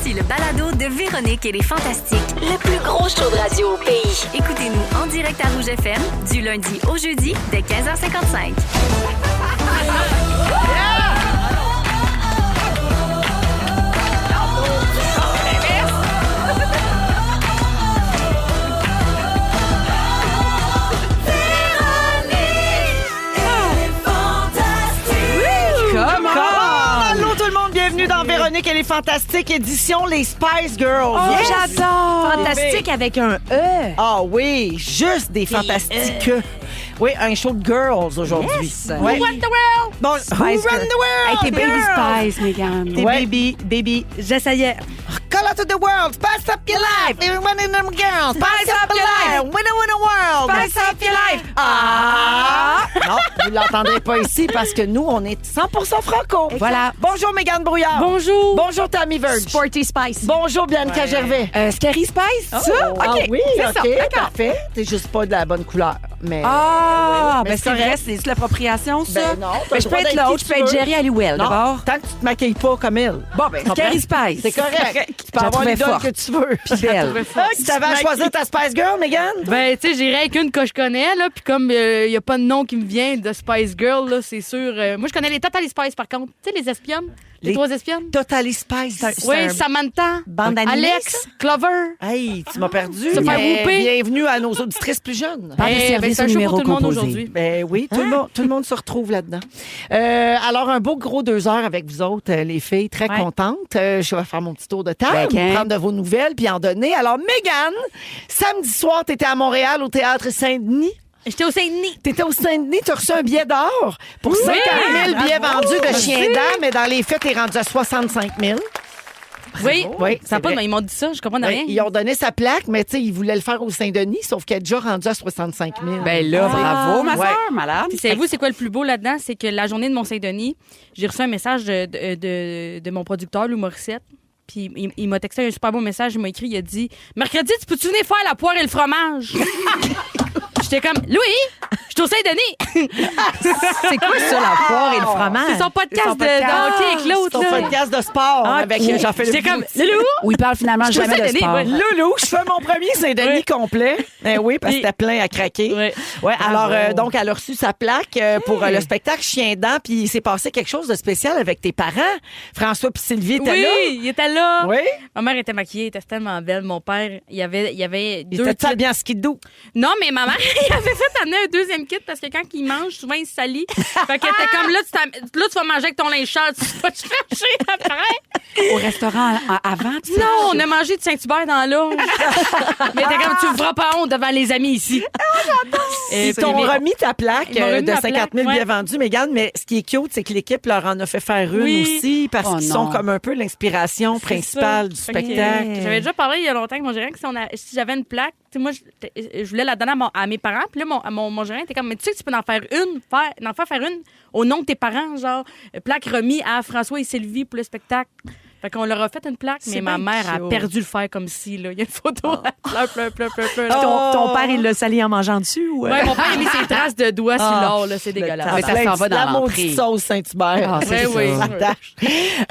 Voici le balado de Véronique et les Fantastiques. Le plus gros show de radio au pays. Écoutez-nous en direct à Rouge FM du lundi au jeudi dès 15h55. Bienvenue dans Véronique et les Fantastiques, édition Les Spice Girls. Oh, Yes! j'adore! Fantastique avec un E. Ah oui, juste des fantastiques. Oui, un show de girls aujourd'hui. Yes. Ouais. Who run the world? Bon, Who run the world? Hey, t'es Baby girls? Spice, Mégane. T'es Ouais. baby. J'essayais. Color to the world, spice up your life. Everyone in them girls, spice up your life. Winner, winner, world. Spice up your life. Ah! Non, vous l'entendrez pas ici parce que nous, on est 100% franco. Voilà. Bonjour, Mégane Brouillard. Bonjour. Bonjour, Tammy Verge. Sporty Spice. Bonjour, Bianca Gervais. Scary Spice, ça? OK. Ah oui, c'est OK, ça. D'accord. parfait. T'es juste pas de la bonne couleur. Mais, Ah, mais ben c'est c'est vrai, correct. c'est l'appropriation, ça. Ben non, t'as Ben, le je peux droit être d'être l'autre, qui je peux tu être veux. Jerry Halliwell, Non, d'abord. tant que tu te maquilles pas comme elle. Bon, ben, Scary Spice. C'est correct. Tu peux Je la avoir les trouvais donnes forte. que tu veux. Puis belle. Si t'avais à choisir ta Spice Girl, Mégane? Ben, tu sais, j'irais avec une que je connais, là, puis comme il n'y a pas de nom qui me vient de Spice Girl, là, c'est sûr. Moi, je connais les Totally Spice, par contre. Tu sais, les espionnes. Les 3 espionnes. Totally Spice. Oui, Samantha, Bande animée, Alex, ça? Clover. Hey, tu m'as perdu. Se faire mais whooper. bienvenue à nos auditrices plus jeunes. Pas de service c'est un au show numéro pour tout le monde composé. aujourd'hui. Ben oui, tout le monde se retrouve là-dedans. Alors, un beau gros 2 heures avec vous autres, les filles, très Ouais. contentes. Je vais faire mon petit tour de table, Ben, prendre de vos nouvelles, puis en donner. Alors, Mégane, samedi soir, t'étais à Montréal, au Théâtre Saint-Denis. J'étais au Saint-Denis. T'étais au Saint-Denis, t'as reçu un billet d'or pour 50 000 billets vendus de chien dent, mais dans les faits, t'es rendu à 65 000. Oui, Oui, ça a c'est pas, vrai. mais ils m'ont dit ça, je comprends Oui, rien. ils ont donné sa plaque, mais tu sais, ils voulaient le faire au Saint-Denis, sauf qu'elle est déjà rendue à 65 000. Ben là, bravo, ma Ouais. soeur, malade. Puis savez-vous, c'est quoi le plus beau là-dedans? C'est que la journée de Mont-Saint-Denis, j'ai reçu un message de mon producteur, Lou Morissette. Puis il m'a texté un super beau message. Il m'a écrit, il a dit « Mercredi, tu peux-tu venir faire la poire et le fromage? » J'étais comme « Louis, je suis au Saint-Denis! » C'est quoi ça, la poire et le fromage? C'est son podcast de hockey avec l'autre. Ton là. podcast de sport avec Jean-Philippe J'étais comme Gauthier. « Loulou! » Où il parle finalement Je suis au jamais de Saint-Denis, sport. ouais. Loulou, je fais mon premier Saint-Denis Oui. complet. Ben oui, parce que Puis- c'était plein à craquer. Ouais. Ouais, alors, donc, elle a reçu sa plaque pour le spectacle Chien dent, puis il s'est passé quelque chose de spécial avec tes parents. François puis Sylvie étaient Oui, là. il était là. Oui. Ma mère était maquillée, elle était tellement belle. Mon père, il y avait Il deux était kits. bien skidoo. Non, mais ma mère, il avait fait amener un deuxième kit parce que quand il mange, souvent, il se salit. Fait qu'elle était comme là, tu vas manger avec ton linge sale, tu vas te chercher après. Au restaurant avant, tu sais. Non, on a mangé de Saint-Hubert dans l'âge. Mais t'es comme, tu me feras pas honte devant les amis ici. Ils t'ont remis ta plaque Ils m'ont remis de ma 50 000 plaque, billets ouais. vendus, Mégane, mais ce qui est cute, c'est que l'équipe leur en a fait faire une Oui. aussi parce Oh qu'ils non. sont comme un peu l'inspiration principale du Fait que, spectacle. J'avais déjà parlé il y a longtemps avec mon gérant que si j'avais une plaque, tu sais, moi, je voulais la donner à mes parents. Puis là, mon gérant était comme, mais tu sais que tu peux en faire une au nom de tes parents, genre, plaque remise à François et Sylvie pour le spectacle. Fait qu'on leur a fait une plaque, mais ma mère a perdu le fer comme si, là. Il y a une photo, elle pleure. Ton père, il l'a sali en mangeant dessus ou... Ouais, mon père a mis ses traces de doigts sur l'or, là. C'est dégueulasse. Mais ça s'en va dans la l'entrée. maudite sauce Saint-Hubert. Ah, c'est Ouais, ça. oui.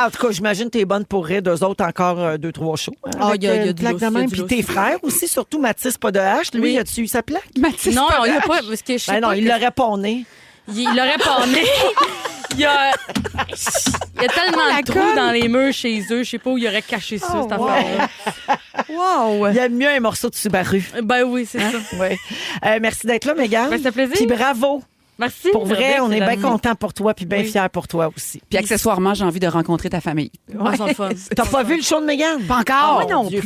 En tout cas, j'imagine que t'es bonne pour rire d'eux autres encore 2-3 shows. Hein, Ah, avec, il y a une du plaque lousse, de il y a même. du Puis lousse. tes frères aussi, surtout Mathis pas de H. Lui, Oui. as-tu eu sa plaque? Mathis, Non, pas il n'y a de- pas, parce que je sais Ben non, pas il que- l'aurait pas né. Il l'aurait pas né. Il y a tellement de trous dans les murs chez eux, je sais pas où il aurait caché ça, cette affaire-là. Wow! Il y a mieux un morceau de Subaru. Ben oui, c'est ça. Ouais. Merci d'être là, Mégane. Ben, ça fait plaisir. Puis bravo. Merci. Pour vrai, on est bien gentil. content pour toi puis bien Oui. fiers pour toi aussi. Puis accessoirement, j'ai envie de rencontrer ta famille. Ils sont fun. T'as pas vu le show de Mégane? Pas encore. Oh, mon Dieu,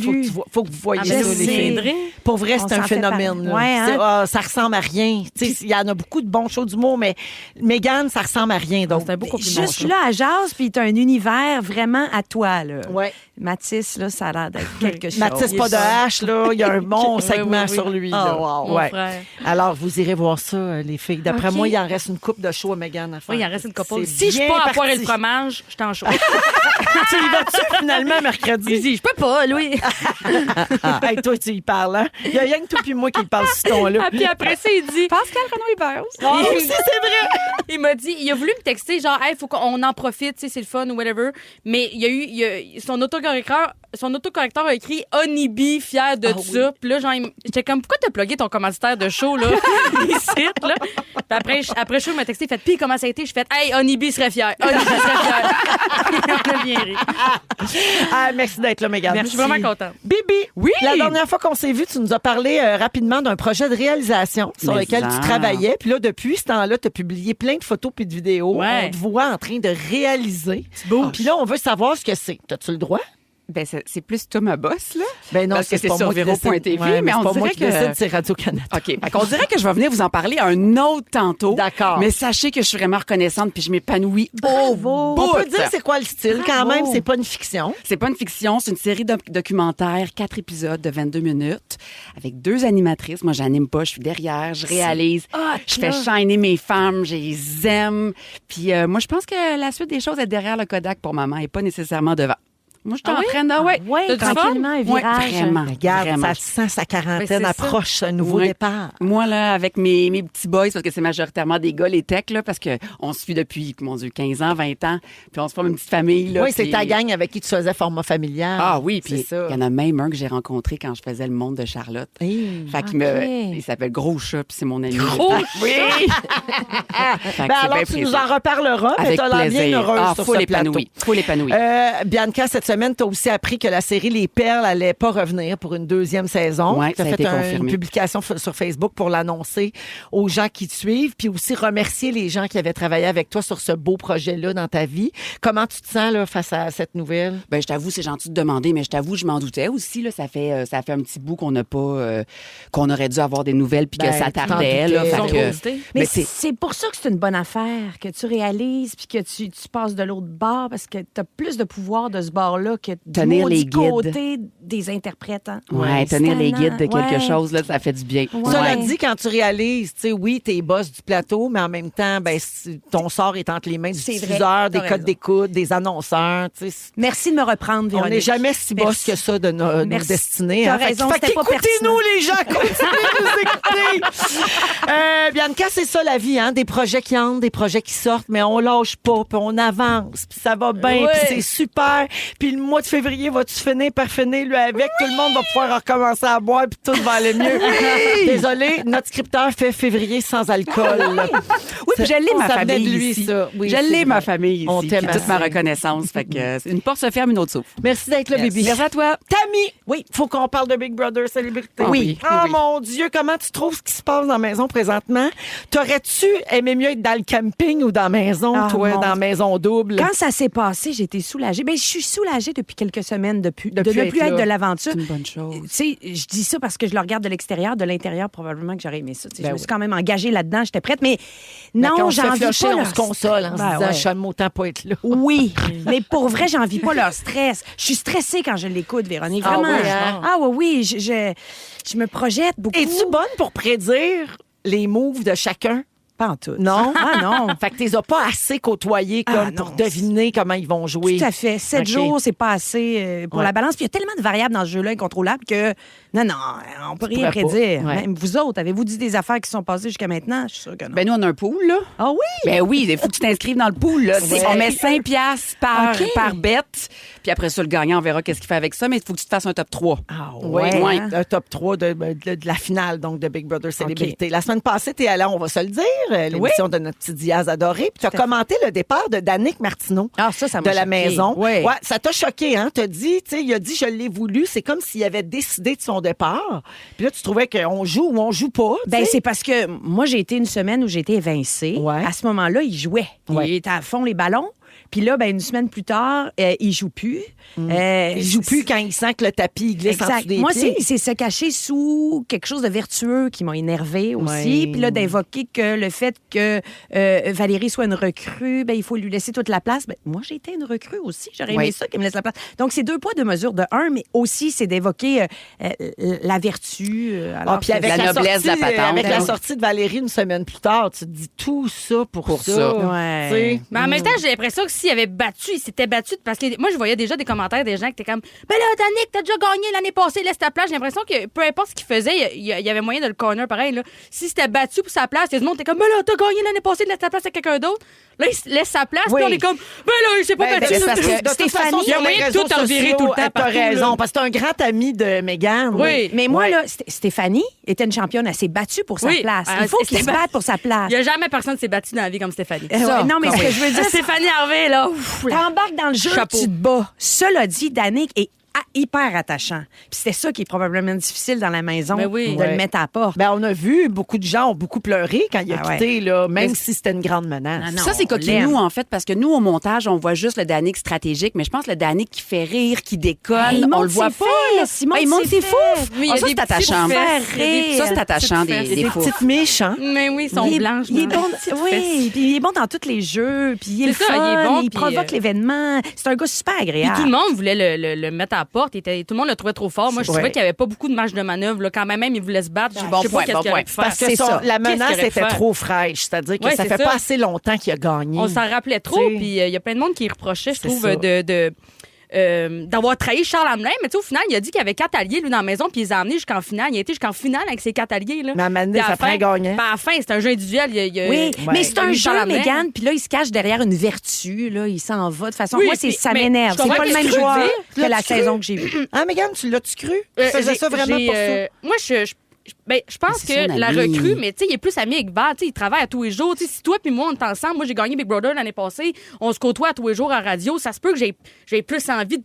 faut que vous voyez Ah, ça, ben, les c'est filles. vrai. Pour vrai, On c'est un s'en fait phénomène. là. Ouais, hein? Ça ressemble à rien. Tu sais, il y en a beaucoup de bons shows d'humour, mais Mégane, ça ressemble à rien. Donc, C'est un beau compliment. Juste là, à Jazz, puis t'as un univers vraiment à toi, là. Ouais. Mathis, là, ça a l'air d'être quelque chose. Mathis pas de hache, là, il y a un bon Oui, segment oui. sur lui. Oh, là. wow. Mon Ouais. frère. Alors, vous irez voir ça, les filles. D'après OK. moi, il en reste une coupe de show à Mégane à faire. Oui, il en reste une couple. C'est Si je bien suis pas à parti. poire et le fromage, je t'en chaud. Tu y vas-tu finalement mercredi? Je peux pas, Louis. Hey, toi, tu y parles, hein? Il y a rien que toi puis moi qui parle ce ton-là. Ah, puis après ça, il dit... Pascal Renaud-Hébert. Ah, oui, c'est vrai! Il m'a dit, il a voulu me texter, genre, hey, faut qu'on en profite, tu sais, c'est le fun ou whatever. Mais son autocorrecteur a écrit Honeybee, fier de ça. Puis là, genre, j'étais comme, pourquoi t'as plugué ton commanditaire de show, là? Ici, là. Puis après show, il m'a texté, il fait, puis comment ça a été? Je fais, hey, Honeybee serait fier. Honeybee serait fier. On a bien ri. Ah, merci d'être là, Mégane. Je suis vraiment contente. Bibi, Oui. la dernière fois qu'on s'est vu, tu nous as parlé rapidement d'un projet de réalisation sur Mais lequel ça. tu travaillais. Puis là, depuis ce temps-là, tu as publié plein de photos puis de vidéos. Ouais. On te voit en train de réaliser. C'est beau. Puis là, on veut savoir ce que c'est. As-tu le droit? Ben, c'est plus toi, ma boss, là. Ben non, Parce que c'est pas sur moi qui décide. Véro.tv, Ouais, mais c'est on pas moi dirait qui que... décide, c'est Radio-Canada. OK. Fait qu'on dirait que je vais venir vous en parler un autre tantôt. D'accord. Mais sachez que je suis vraiment reconnaissante puis je m'épanouis au bout. On peut dire c'est quoi le style quand Bravo. même, c'est pas une fiction. C'est pas une fiction, c'est une série de documentaires, 4 épisodes de 22 minutes, avec 2 animatrices. Moi, j'anime pas, je suis derrière, je réalise, je fais shiner mes femmes, je les aime. Puis moi, je pense que la suite des choses est derrière le Kodak pour maman et pas nécessairement devant. Moi, je suis en train de... Ouais. Oui, T'as du fun? tranquillement, un Ouais, virage. vraiment. Regarde, vraiment. ça sent sa Ben, quarantaine c'est ça. approche, un nouveau Ouais. départ. Moi, là, avec mes petits boys, parce que c'est majoritairement des gars, les techs, là, parce qu'on se suit depuis, mon Dieu, 15 ans, 20 ans, puis on se forme une petite famille, là. Oui, c'est puis- ta gang avec qui tu faisais format familial. Ah oui, puis c'est ça. il y en a même un que j'ai rencontré quand je faisais le monde de Charlotte. Hey. Fait qu'il il s'appelle Gros Chat, puis c'est mon ami. Gros Oui! Fait que Ben c'est alors, bien tu plaisir. nous en reparleras, mais Avec t'as l'air plaisir. bien heureuse sur full ce plateau. épanoui. Full épanoui. Bianca, cette semaine, tu as aussi appris que la série Les Perles allait pas revenir pour une deuxième saison. Ouais, tu as ça a fait été une confirmé. publication sur Facebook pour l'annoncer aux gens qui te suivent, puis aussi remercier les gens qui avaient travaillé avec toi sur ce beau projet-là dans ta vie. Comment tu te sens là, face à cette nouvelle? Ben, je t'avoue, c'est gentil de demander, mais je t'avoue, je m'en doutais aussi. Là, ça fait un petit bout qu'on n'a pas, qu'on aurait dû avoir des nouvelles puis Ben, que ça tu t'en tardait. Là, doutais. fait Ils ont que- posté. Mais Mais c'est- c'est pour ça que c'est une bonne affaire, que tu réalises puis que tu passes de l'autre bord parce que tu as plus de pouvoir de ce bord-là que du Tenir maudit les guides. côté des interprètes. Hein. Ouais, C'est tenir les tannant. guides de quelque Ouais. chose, là, ça fait du bien. Ouais. Cela dit, quand tu réalises, tu sais, oui, t'es boss du plateau, mais en même temps, ben, ton sort est entre les mains du C'est vrai, diffuseur, des t'as codes raison. d'écoute, des annonceurs. Tu sais, Merci de me reprendre, on Véronique. n'est jamais si boss Merci. que ça de nos Merci. destinées. T'as Fait que- raison, fait c'était pas qu'écoutez-nous, les gens, continuez de nous écouter. Bianca, c'est ça la vie, hein? Des projets qui entrent, des projets qui sortent, mais on lâche pas, puis on avance, puis ça va bien, Ouais. puis c'est super. Puis le mois de février, vas-tu finir par finir, lui, avec? Tout le monde va pouvoir recommencer à boire, puis tout va aller mieux. Désolé, notre scripteur fait février sans alcool. Oui, puis je l'ai, ma Ça venait famille de lui, ici. ça. Oui, je c'est l'ai, vrai. ma famille On ici. t'aime puis toute ma assez. reconnaissance. Fait que une porte se ferme, une autre s'ouvre. Merci d'être là, Yes. bébé. Merci à toi. Tammy, oui, faut qu'on parle de Big Brother Célébrité. Ah oui, Oh oui. mon Dieu, comment tu trouves ce qui se passe dans la maison présentement? T'aurais-tu aimé mieux être dans le camping ou dans la maison, Ah, toi, mon dans la maison double? Quand ça s'est passé, j'ai été soulagée. Ben, je suis soulagée depuis quelques semaines de Depuis ne être plus là. être de l'aventure. C'est une bonne chose. Tu sais, je dis ça parce que je le regarde de l'extérieur. De l'intérieur, probablement que j'aurais aimé ça. Tu sais, Ben je me oui. suis quand même engagée là-dedans. J'étais prête. Mais Ben, quand non, on se j'en fait vis flusher, pas on leur se console en se Ben disant, ouais. je n'aime autant pas être là. Oui, mais pour vrai, j'en vis pas leur stress. Je suis stressée quand je l'écoute, Véronique. Ah Vraiment. oui, hein? Ah oui, je me projette beaucoup. Es-tu bonne pour prédire les moves de chacun? Pas en tout. Non? Ah non. Fait que t'es as pas assez côtoyés comme Ah, pour non. deviner comment ils vont jouer. Tout à fait. 7 OK. jours, c'est pas assez pour Ouais. la balance. Puis il y a tellement de variables dans ce jeu-là incontrôlables que non, on peut rien pourrais pas. prédire. Ouais. Même vous autres, avez-vous dit des affaires qui sont passées jusqu'à maintenant? Je suis sûre que non. Ben, nous, on a un pool, là. Ah oui? Ben oui, il faut que tu t'inscrives dans le pool. Là. Ouais. On met 5 piastres OK. par bête. Puis après ça, le gagnant, on verra qu'est-ce qu'il fait avec ça. Mais il faut que tu te fasses un top 3. Ah Oui, Ouais. un top 3 de la finale donc de Big Brother Célébrité. La semaine passée, tu es allé, on va se le dire, l'émission de notre petit Diaz adoré. Puis tu as commenté le départ de Danick Martineau Ah, ça de m'a la choquée. maison. Oui. Ouais, ça t'a choqué, hein? T'as dit, tu sais, il a dit, je l'ai voulu. C'est comme s'il avait décidé de son départ. Puis là, tu trouvais qu'on joue ou on joue pas. tu Ben, sais. c'est parce que moi, j'ai été une semaine où j'ai été évincée. Ouais. À ce moment-là, il jouait. Ouais. Il était à fond les ballons. Puis là, ben, une semaine plus tard, il joue plus. Il joue plus quand il sent que le tapis il glisse en Exact. dessous des Moi, pieds. c'est se cacher sous quelque chose de vertueux qui m'a énervé aussi. Ouais. Puis là, d'invoquer que le fait que Valérie soit une recrue, ben, il faut lui laisser toute la place. Ben, moi, j'ai été une recrue aussi. J'aurais aimé ça qu'elle me laisse la place. Donc, c'est 2 poids, 2 mesures de 1, mais aussi, c'est d'évoquer la vertu. Alors Puis que avec la noblesse de la patente. Avec la Oui. sortie de Valérie une semaine plus tard, tu te dis tout ça pour ça. ça. Ouais. Tu sais. Mais en même temps, j'ai l'impression que s'il avait battu, il s'était battu. Parce que moi, je voyais déjà des commentaires des gens qui étaient comme ben là, Danick, t'as déjà gagné l'année passée, laisse ta place. J'ai l'impression que peu importe ce qu'il faisait, il y avait moyen de le corner pareil. Là. Si c'était battu pour sa place, tout le monde était comme ben là, t'as gagné l'année passée, laisse ta place à quelqu'un d'autre. Là, il se laisse sa place, Oui. puis on est comme ben là, il s'est pas Ben, battu. c'est parce que De toute Stéphanie, façon, il y a sur les moyen de tout réseaux revirer sociaux, tout le temps. T'as partout, raison, là. parce que c'est un grand ami de Mégane. Oui. Mais moi, Ouais. là, Stéphanie était une championne. Elle s'est battue pour sa Oui. place. Ah, Il faut qu'il se Stéphanie- batte pour sa place. Il y a jamais personne qui s'est battu dans la vie comme Stéphanie. Ouais, non, mais ce que je veux dire, c'est Stéphanie Harvey, là. ouf, là. t'embarques dans le jeu, Chapeau. tu te bats. Cela dit, Danick est hyper attachant. Puis c'était ça qui est probablement difficile dans la maison, Ben oui. de Ouais. le mettre à porte. Ben, on a vu, beaucoup de gens ont beaucoup pleuré quand il a Ah ouais. quitté, là, même si c'était une grande menace. Ah non. Ça, c'est on coquinou, l'aime. en fait, parce que nous, au montage, on voit juste le Danick stratégique, mais je pense que le Danick qui fait rire, qui déconne, Il on monte le voit ses pas. fesses, il monte Ah, il monte ses ses fesses. fous. Oui, il y a ça, des c'est petites attachant. fesses. Il y a des Ça, c'est petites attachant, fesses. des Des fous. petites mèches, hein? Mais oui, ils sont Il est- blanches. Il est blanches. bon, Petites oui, fesses. puis il est bon dans tous les jeux, puis il est le C'est ça, fun, il est bon, il puis, provoque l'événement. C'est un gars super Puis agréable. tout le monde voulait le mettre à la porte. Tout le monde le trouvait trop fort. Moi, je trouvais Ouais. qu'il n'y avait pas beaucoup de marge de manœuvre. Là. Quand même, il voulait se battre. Je Bon sais pas point, qu'est-ce bon qu'il aurait point. pu faire. Parce que C'est ça. la Qu'est-ce menace qu'il aurait était fait? trop fraîche. C'est-à-dire que Ouais, ça c'est fait ça. pas assez longtemps qu'il a gagné. On s'en rappelait trop. T'sais. Puis il y a plein de monde qui reprochait, je C'est trouve, ça. d'avoir trahi Charles Hamelin. Mais tu sais, au final, il a dit qu'il y avait 4 alliés, lui, dans la maison, puis il les a emmenés jusqu'en finale. Il a été jusqu'en finale avec ses 4 alliés. Là. Mais à un moment donné, Puis à ça la prend un fin- gagnant. puis à la fin, c'est un jeu individuel. Oui, mais c'est un Lui, jeu, Charles Hamelin. Mégane, puis là, il se cache derrière une vertu, là, il s'en va. De toute façon, Oui, moi, puis- ça mais m'énerve. je C'est comprends pas le ce même que tu veux joueur dire. que la L'as-tu saison cru? que j'ai vue. Hein, Mégane, tu l'as-tu cru? Tu faisais ça vraiment pour ça? Moi, je pense Mais c'est que son la ami. recrue, mais tu sais, il est plus ami avec Val. Tu sais, il travaille à tous les jours. Tu sais, si toi puis moi, on est ensemble, moi, j'ai gagné Big Brother l'année passée, on se côtoie à tous les jours à radio, ça se peut que j'ai plus envie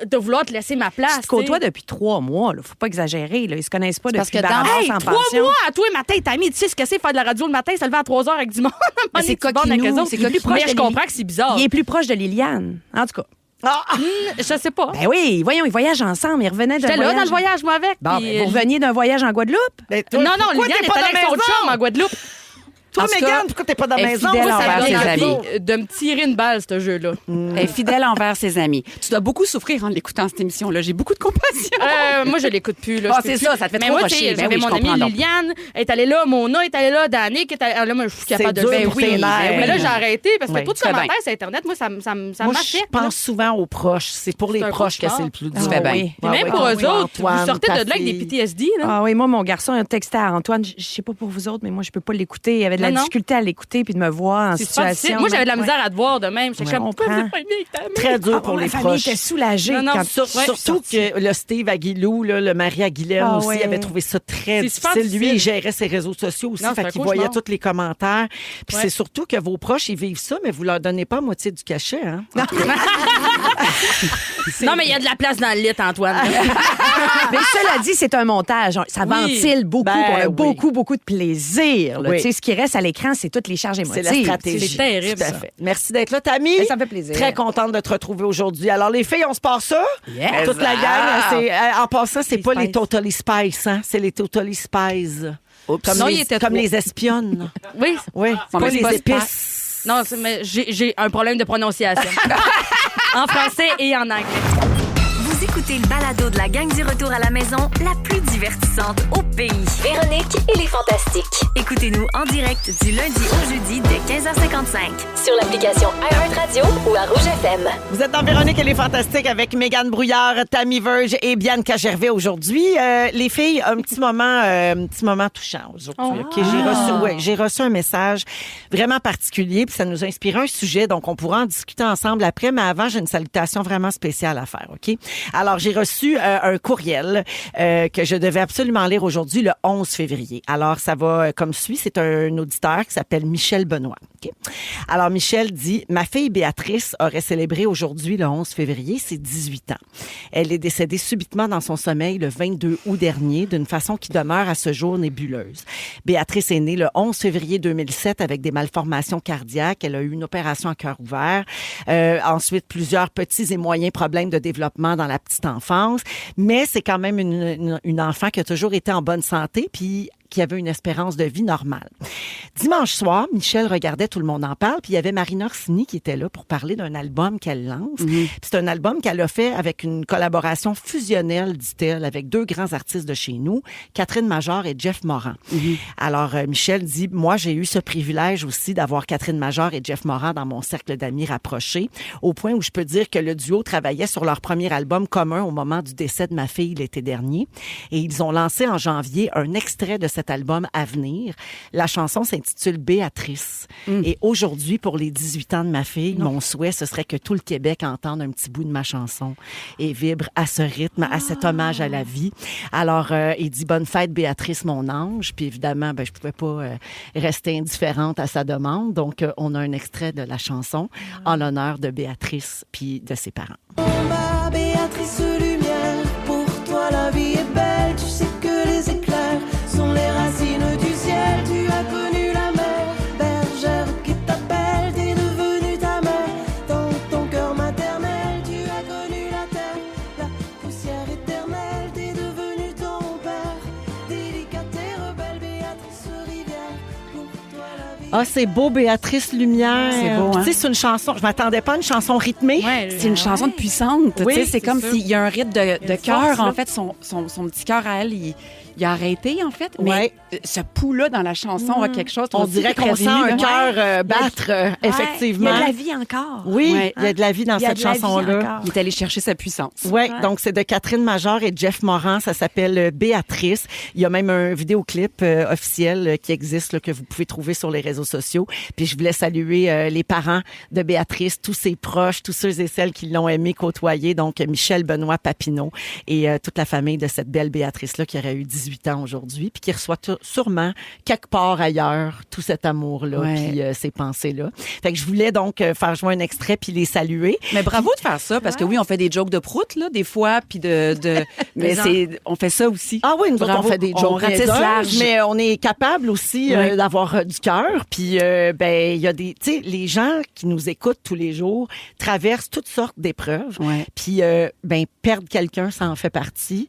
de vouloir te laisser ma place. Tu te côtoies tu sais. depuis 3 mois, là. Faut pas exagérer, là. Ils se connaissent pas parce depuis que dans- Barbasse Hey, en 3 pension. mois à toi le matin, t'as mis, tu sais ce que c'est faire de la radio le matin, se lever à 3 heures avec du monde. Mais c'est coquinou, c'est Mais coquinou. je comprends que c'est bizarre. Il est plus proche de Liliane, en tout cas. Je sais pas. Ben oui, voyons, ils voyagent ensemble. Ils revenaient d'un J'étais voyage. là dans le voyage, moi, avec. Bon, puis, ben, vous reveniez d'un voyage en Guadeloupe? Ben, toi, non, pourquoi Liliane t'es est pas allée dans la avec son maison? chum en Guadeloupe. Toi, En tout Mégane, cas, pourquoi t'es pas dans la elle est maison? fidèle Moi, ça envers me ses donne amis. envie. De me tirer une balle, ce jeu-là. Elle est fidèle envers ses amis. Tu dois beaucoup souffrir en l'écoutant, cette émission-là. J'ai beaucoup de compassion. Moi, je l'écoute plus. Là, Ah, je peux c'est plus. ça, ça te fait Mais trop moi, tu sais, rocher. Ben j'avais oui, mon je comprends amie donc. Liliane, elle est allée là, Mona est allée là, Danick est allée là, moi, je suis capable de dur le faire. pour tes nerfs. Mais là, j'ai arrêté parce que Oui, trop de tu fais commentaires bien. sur Internet, moi, ça Moi, je m'affecte. pense souvent aux proches. C'est pour les C'est un proches que cauchemar. c'est le plus dur. Tu fais bien. oui. Puis même pour eux autres, vous sortez de là avec des PTSD. Là. Ah oui, moi, mon garçon a texté à Antoine. Je sais pas pour vous autres, mais moi, je peux pas l'écouter. Il avait de la Non, non. difficulté à l'écouter puis de me voir en C'est super difficile. situation. Moi, j'avais de la Ouais. misère à te voir de même. J'étais Ouais, comme, on pourquoi prend. vous êtes pas bien avec ta mère? Très dur Ah, pour ouais, les la famille proches. était soulagée. Non, non, quand... Surtout que le Steve Aguilou, là, le mari à Guylaine Ah aussi, ouais. avait trouvé ça très C'est super difficile. Lui, il difficile. gérait ses réseaux sociaux aussi, Non, c'est fait un qu'il voyait cauchemar. tous les commentaires. Puis Ouais. c'est surtout que vos proches, ils vivent ça, mais vous leur donnez pas la moitié du cachet. Hein? Non, mais il y a de la place dans le lit, Antoine. Mais cela dit, c'est un montage. Ça Oui. ventile beaucoup. Ben on a oui. beaucoup de plaisir. là. Oui. Tu sais, ce qui reste à l'écran, c'est toutes les charges C'est émotives. la stratégie. C'est terrible, Tout à ça. fait. Merci d'être là, Tammy. Ben, ça me fait plaisir. Très contente de te retrouver aujourd'hui. Alors, les filles, on se passe ça? Yes. Toute la gang. En passant, c'est Les pas les Spice. Totally Spice, hein? C'est les Totally Spies. Comme, Non, les, il était comme trop. les espionnes. Oui. Oui, mais pas c'est les pas épices. Non, mais j'ai un problème de prononciation. En français et en anglais. Vous écoutez le balado de la gang du retour à la maison, la plus divertissante au pays. Véronique et les Fantastiques. Écoutez-nous en direct du lundi au jeudi dès 15h55. Sur l'application iHeartRadio ou à Rouge FM. Vous êtes dans Véronique et les Fantastiques avec Mégane Brouillard, Tammy Verge et Bianca Gervais aujourd'hui. Les filles, un petit moment touchant aujourd'hui. OK? J'ai reçu un message vraiment particulier puis ça nous a inspiré un sujet, donc on pourra en discuter ensemble après, mais avant, j'ai une salutation vraiment spéciale à faire. OK? Alors, j'ai reçu un courriel que je devais absolument lire aujourd'hui, le 11 février. Alors, ça va comme suit. C'est un auditeur qui s'appelle Michel Benoît. Okay? Alors, Michel dit, ma fille Béatrice aurait célébré aujourd'hui, le 11 février, ses 18 ans. Elle est décédée subitement dans son sommeil le 22 août dernier, d'une façon qui demeure à ce jour nébuleuse. Béatrice est née le 11 février 2007 avec des malformations cardiaques. Elle a eu une opération à cœur ouvert. Ensuite, plusieurs petits et moyens problèmes de développement dans la petite enfance. Mais c'est quand même une enfant qui a toujours été en bonne santé, puis qui avait une espérance de vie normale. Dimanche soir, Michel regardait Tout le monde en parle, puis il y avait Marina Orsini qui était là pour parler d'un album qu'elle lance. Puis c'est un album qu'elle a fait avec une collaboration fusionnelle, dit-elle, avec 2 grands artistes de chez nous, Catherine Major et Jeff Moran. Alors, Michel dit, moi, j'ai eu ce privilège aussi d'avoir Catherine Major et Jeff Moran dans mon cercle d'amis rapprochés, au point où je peux dire que le duo travaillait sur leur premier album commun au moment du décès de ma fille l'été dernier. Et ils ont lancé en janvier un extrait de cet album à venir. La chanson s'intitule Béatrice. Et aujourd'hui, pour les 18 ans de ma fille, mon souhait, ce serait que tout le Québec entende un petit bout de ma chanson et vibre à ce rythme, à cet hommage à la vie. Alors, il dit « Bonne fête, Béatrice, mon ange ». Puis évidemment, je pouvais pas rester indifférente à sa demande. Donc, on a un extrait de la chanson en l'honneur de Béatrice puis de ses parents. Ma Béatrice lumière, pour toi la vie est belle, tu sais que les éclairs sont les racines du ciel, tu as connu la mer, bergère qui t'appelle, t'es devenue ta mère, dans ton cœur maternel, tu as connu la terre, la poussière éternelle, t'es devenu ton père, délicate et rebelle, Béatrice rivière, pour toi la vie. Ah, c'est beau, Béatrice Lumière. C'est beau, hein? Tu sais, c'est une chanson, je m'attendais pas à une chanson rythmée. Ouais, C'est une chanson de puissante. Oui, Tu sais, c'est comme ça. s'il y a un rythme de cœur. force, là. En fait, son petit cœur à elle, il a arrêté, en fait. Ouais. Mais ce pouls-là dans la chanson a quelque chose. On aussi dirait qui est qu'on très sent ému, un là. cœur battre, effectivement. Il y a de la vie encore. Oui, Ouais. il y a de la vie dans Il y a cette de la vie chanson-là. encore. Il est allé chercher sa puissance. Oui, donc c'est de Catherine Major et Jeff Moran. Ça s'appelle Béatrice. Il y a même un vidéoclip officiel qui existe, là, que vous pouvez trouver sur les réseaux sociaux. Puis je voulais saluer les parents de Béatrice, tous ses proches, tous ceux et celles qui l'ont aimé côtoyer. Donc Michel Benoît Papineau et toute la famille de cette belle Béatrice-là qui aurait eu 18 ans aujourd'hui, puis qui reçoit sûrement quelque part ailleurs tout cet amour-là, Ouais. puis ces pensées-là. Fait que je voulais donc faire jouer un extrait puis les saluer. Mais bravo de faire ça, parce que oui, on fait des jokes de prout, là, des fois, puis mais on fait ça aussi. Ah oui, nous autres, Bravo. on fait des On jokes ratisse niaiseuses, large. mais on est capable aussi Ouais. d'avoir du cœur. Puis, ben, il y a des, tu sais, les gens qui nous écoutent tous les jours traversent toutes sortes d'épreuves. Ouais. Puis, ben, perdre quelqu'un, ça en fait partie.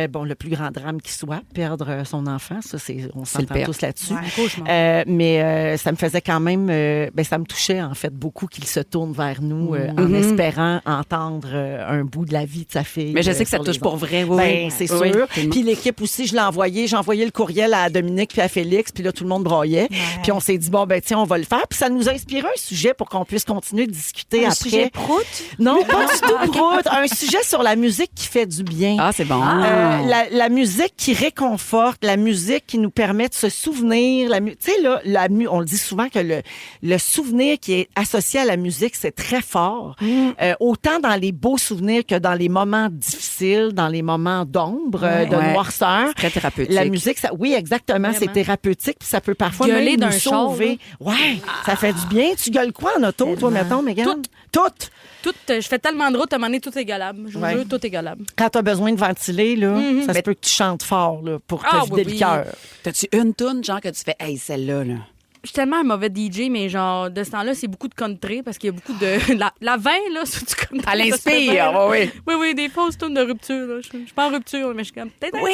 Bon, le plus grand drame qui soit, perdre son enfant, ça, on C'est le s'entend pire. tous là-dessus. cauchemar. Mais ça me faisait quand même, ben, ça me touchait en fait beaucoup qu'il se tourne vers nous en espérant entendre un bout de la vie de sa fille. Mais je sais que ça sur te touche les pour ondes. vrai, oui. Ben, c'est Oui, sûr. tellement. Puis l'équipe aussi, je l'ai envoyé. J'ai envoyé le courriel à Dominique puis à Félix. Puis là, tout le monde broyait. Puis on s'est dit, bon, ben tiens, on va le faire. Puis ça nous a inspiré un sujet pour qu'on puisse continuer de discuter Un après. sujet prout? Non, pas du tout prout. Un sujet sur la musique qui fait du bien. Ah, c'est bon. La musique qui réconforte, la musique qui nous permet de se souvenir. Tu sais, là, on le dit souvent que le souvenir qui est associé à la musique, c'est très fort. Autant dans les beaux souvenirs que dans les moments difficiles, dans les moments d'ombre, de Ouais. noirceur. Très thérapeutique. La musique, oui, exactement, c'est Vraiment. thérapeutique, puis ça peut parfois Gueuler même nous d'un char, sauver. Ouais, ça fait du bien. Tu gueules quoi en auto, toi, mettons, Mégane? Toutes. Tout, je fais tellement de route, à un moment donné, tout est galable. Je vous Ouais. jure, tout est galable. Quand tu as besoin de ventiler, là, ça se peut que tu chantes fort là, pour te Ah, vider oui, le oui. cœur. T'as-tu une toune, genre, que tu fais, hey, celle-là, là? Je suis tellement un mauvais DJ, mais genre, de ce temps-là, c'est beaucoup de country parce qu'il y a beaucoup de. La 20, là, c'est du country. À ça se fait l'inspire, bien, là. oui. Oui, oui, des fausses tunes de rupture. Là. Je suis pas en rupture, mais je suis comme. Peut-être un Oui.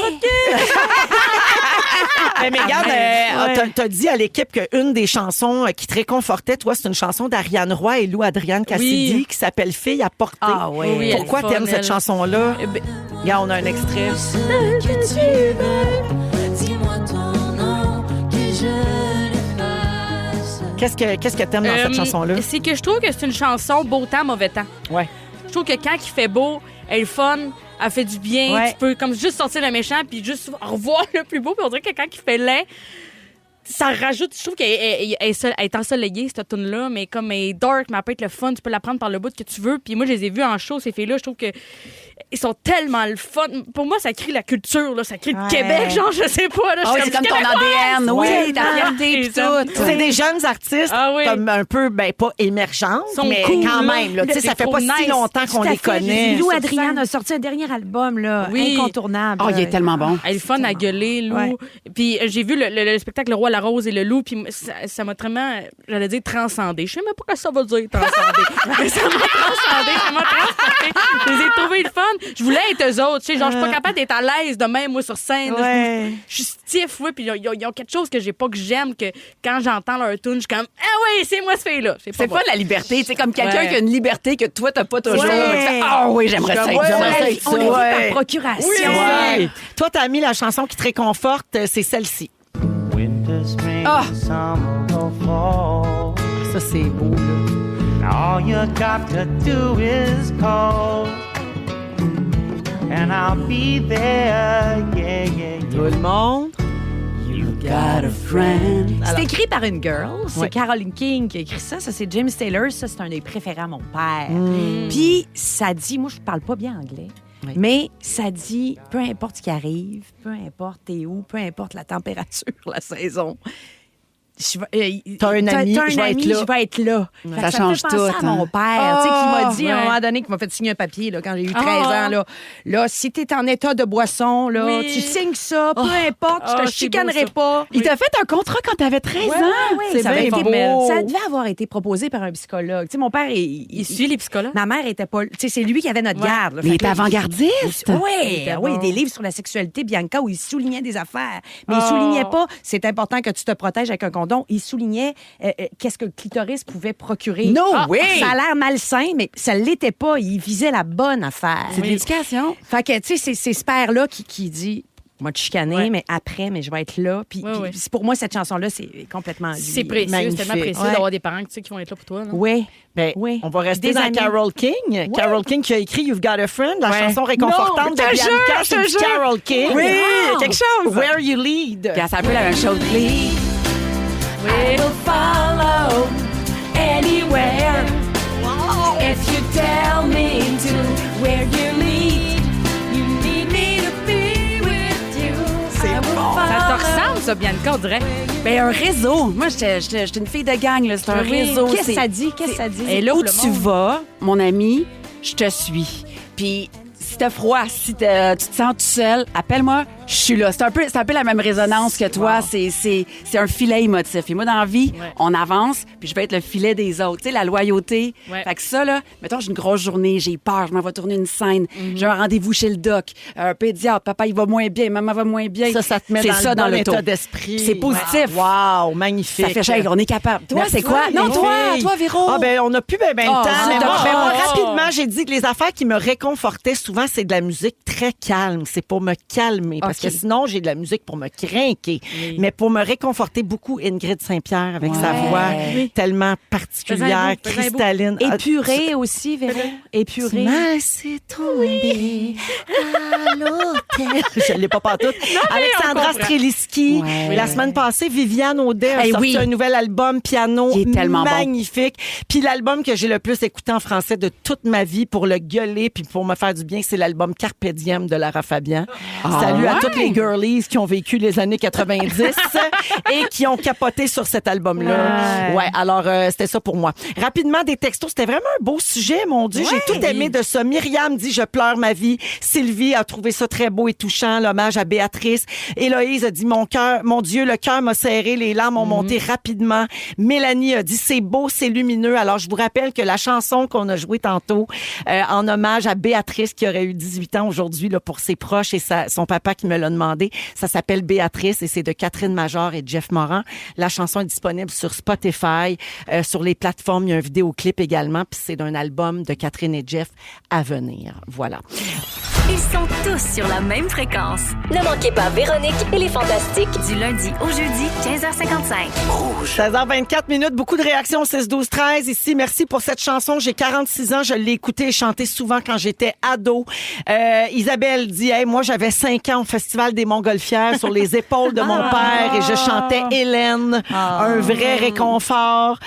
Mais Mégane, t'as dit à l'équipe qu'une des chansons qui te réconfortait, toi, c'est une chanson d'Ariane Roy et Lou Adrienne Cassidy Oui. qui s'appelle Fille à porter. Ah, oui. Oui, elle Pourquoi est fun, t'aimes cette elle. chanson-là? Ben, Regarde, on a un extrait. Que tu es belle, dis-moi ton nom, que je l'efface. Qu'est-ce que t'aimes dans cette chanson-là? C'est que je trouve que c'est une chanson beau temps, mauvais temps. Ouais. Je trouve que quand il fait beau, elle est fun, elle fait du bien. Ouais. Tu peux comme juste sortir le méchant puis juste revoir le plus beau. Puis on dirait que quand il fait laid, ça rajoute. Je trouve qu'elle est ensoleillée, cette tune-là, mais comme elle est dark, mais elle peut être le fun. Tu peux la prendre par le bout que tu veux. Puis moi, je les ai vues en show, ces filles-là. Je trouve que ils sont tellement le fun. Pour moi, ça crie la culture, là. Ça crie le Ouais. Québec, genre, je sais pas. Là, Ah oui, c'est comme ton ADN. Oui, ta fierté pis tout. C'est des jeunes artistes Ah oui. comme un peu, pas émergents, Sont mais cool, quand là. même. Là, tu sais, C'est ça fait trop pas si nice. longtemps qu'on Tout à les fait. connaît. Lou sur Adrian scène. a sorti un dernier album, là, Oui. incontournable. Oh, il est tellement bon. Elle est fun à gueuler, Lou. Ouais. Puis j'ai vu le spectacle Le Roi, la Rose et le Loup, puis ça m'a vraiment, j'allais dire, transcendé. Je sais même pas ce que ça veut dire, transcender. Mais ça m'a transcendé, ça m'a transporté. Je les ai trouvés le fun. Je voulais être eux autres. Tu sais, genre, je suis pas capable d'être à l'aise de même, moi, sur scène. Là. Ouais. Je suis stiff, oui, puis ils ont quelque chose que j'ai pas, que j'aime, que quand j'entends leur tune, je suis comme, ah oui, c'est moi ce fille-là. C'est pas la liberté. C'est comme quelqu'un Ouais. qui a une liberté que toi, t'as pas toujours. Ouais. Tu fais, ah oui, j'aimerais ça. Ouais. J'aimerais ça Ouais. être On ça. l'a Ouais. vu par procuration. Ouais. Toi, t'as mis la chanson qui te réconforte, c'est celle-ci. Winter, spring, Ah. summer, or fall. Ça, c'est beau, là. All you got to do is call, and I'll be there. Yeah, yeah, Tout le monde. You got a friend. C'est écrit par une girl. C'est Ouais. Caroline King qui a écrit ça. Ça, c'est James Taylor. Ça, c'est un des préférés à mon père. Mm. Puis, ça dit... Moi, je parle pas bien anglais. Oui. Mais ça dit, peu importe ce qui arrive, peu importe t'es où, peu importe la température, la saison... T'as un ami, t'as je vais être là. je vais être là. Fait que Ça me change fait penser tout, à mon hein. père, tu sais, qui m'a dit à un ouais. moment donné, qui m'a fait signer un papier là, quand j'ai eu 13 Ah. ans. Là, si t'es en état de boisson, là, Oui. tu signes ça, peu importe, je Ah, te c'est chicanerai beau, ça. pas. Il t'a fait un contrat quand t'avais 13 ans. C'est ça, avait bien été- beau. ça devait avoir été proposé par un psychologue. Tu sais, mon père, Il suit les psychologues. ma mère était pas... Tu sais, c'est lui qui avait notre Ouais. garde. là. Mais il Fait était que- avant-gardiste. Oui, était oui, bon. des livres sur la sexualité, Bianca, où il soulignait des affaires. Mais il Oh. soulignait pas, c'est important que tu te protèges avec un condom. Il soulignait qu'est-ce que le clitoris pouvait procurer. No way! Ça a l'air malsain, mais ça l'était pas. Il visait la bonne affaire. C'est de l'éducation. Fait que, tu sais, c'est ce père-là qui dit... Moi, te chicaner, Ouais. mais après, mais je vais être là. Puis, Ouais, puis ouais. pour moi, cette chanson-là, c'est complètement... C'est précieux, c'est Magnifique. tellement précieux Ouais. d'avoir des parents tu sais, qui vont être là pour toi. Là. Oui. Ben, Oui. on va rester Des dans amis. Carole King. Carole King qui a écrit You've Got a Friend, la Ouais. chanson réconfortante Non, de je te Bianca. jure, je C'est te du jure. Carole King. Oui, quelque chose. Where You Lead. Puis c'est un peu la même chose. Please. Oui. Follow anywhere. If you tell me to where you lead, you need me to be with you. C'est bon. Ça te ressemble, ça, Bianca, on dirait. Ben, un réseau. Moi, j'étais une fille de gang, là. C'est un Oui. réseau. Qu'est-ce que C'est- ça dit? Qu'est-ce que ça dit? Et là, Où pour le tu monde. vas, mon ami, je te suis. Puis si t'as froid, si tu te sens tout seul, appelle-moi, je suis là. C'est un peu la même résonance que toi. C'est un filet émotif. Et moi, dans la vie, Ouais. on avance, puis je vais être le filet des autres. Tu sais, la loyauté. Ouais. Fait que ça, là, mettons, j'ai une grosse journée, j'ai peur, je m'en vais tourner une scène, Mhm. j'ai un rendez-vous chez le doc, un pédiatre, papa, il va moins bien, maman va moins bien. Ça te met C'est dans ça le dans bon l'auto. état d'esprit. C'est positif. Wow, magnifique. Ça fait cher, on est capable. Toi, Merci, c'est quoi? les Non, toi, filles. Véro. Ah, ben, on n'a plus ben de Oh, temps. s'il Mais te moi, plaît. moi, Oh. rapidement, j'ai dit que les affaires qui me réconfortaient souvent, c'est de la musique très calme. C'est pour me calmer. Parce Ok. que sinon, j'ai de la musique pour me craquer. Mais pour me réconforter beaucoup, Ingrid Saint-Pierre avec sa Ouais. voix Oui. tellement particulière, Faisait un beau. cristalline. Ah, Épuré aussi, Véro. Épuré. Mais c'est tombé à l'hôtel. Je ne l'ai pas partout. Alexandra comprend. Streliski. Ouais. La semaine passée, Viviane Audet a Eh sorti oui. un nouvel album piano Il est tellement bon. magnifique. Puis l'album que j'ai le plus écouté en français de toute ma vie pour le gueuler puis pour me faire du bien, c'est l'album Carpe Diem de Lara Fabian. Salut à ouais? toutes les girlies qui ont vécu les années 90 et qui ont capoté sur cet album-là. Ouais, alors c'était ça pour moi. Rapidement, des textos. C'était vraiment un beau sujet, mon Dieu. J'ai tout aimé de ça. Myriam dit « Je pleure ma vie ». Sylvie a trouvé ça très beau et touchant, l'hommage à Béatrice. Héloïse a dit « Mon cœur, mon Dieu, le cœur m'a serré, les larmes ont monté rapidement ». Mélanie a dit « C'est beau, c'est lumineux ». Alors, je vous rappelle que la chanson qu'on a jouée tantôt en hommage à Béatrice, qui aurait eu 18 ans aujourd'hui là, pour ses proches et son papa qui me l'a demandé, ça s'appelle Béatrice et c'est de Catherine Major et Jeff Morin. La chanson est disponible sur Spotify, sur les plateformes. Il y a un vidéoclip également, puis c'est d'un album de Catherine et Jeff à venir. Voilà. Ils sont tous sur la même fréquence. Ne manquez pas Véronique et les Fantastiques. Du lundi au jeudi, 15h55. 16h24 minutes, beaucoup de réactions au 16-12-13 ici. Merci pour cette chanson. J'ai 46 ans, je l'ai écoutée et chantée souvent quand j'étais ado. Isabelle dit, hey, moi j'avais 5 ans au Festival des Montgolfières sur les épaules de mon père et je chantais Hélène. Un vrai réconfort.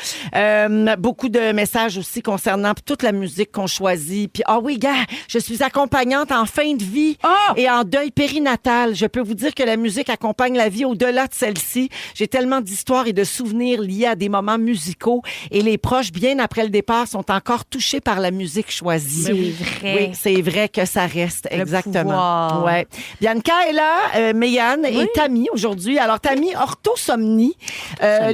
Beaucoup de messages aussi concernant toute la musique qu'on choisit. Puis, oui, gars, je suis accompagnante en fin de vie et en deuil périnatal. Je peux vous dire que la musique accompagne la vie au-delà de celle-ci. J'ai tellement d'histoires et de souvenirs liés à des moments musicaux et les proches, bien après le départ, sont encore touchés par la musique choisie. C'est vrai. Oui, c'est vrai que ça reste. Le Exactement. pouvoir. Ouais. Bianca est là, Mégane et Tammy aujourd'hui. Alors, Tammy, orthosomnie,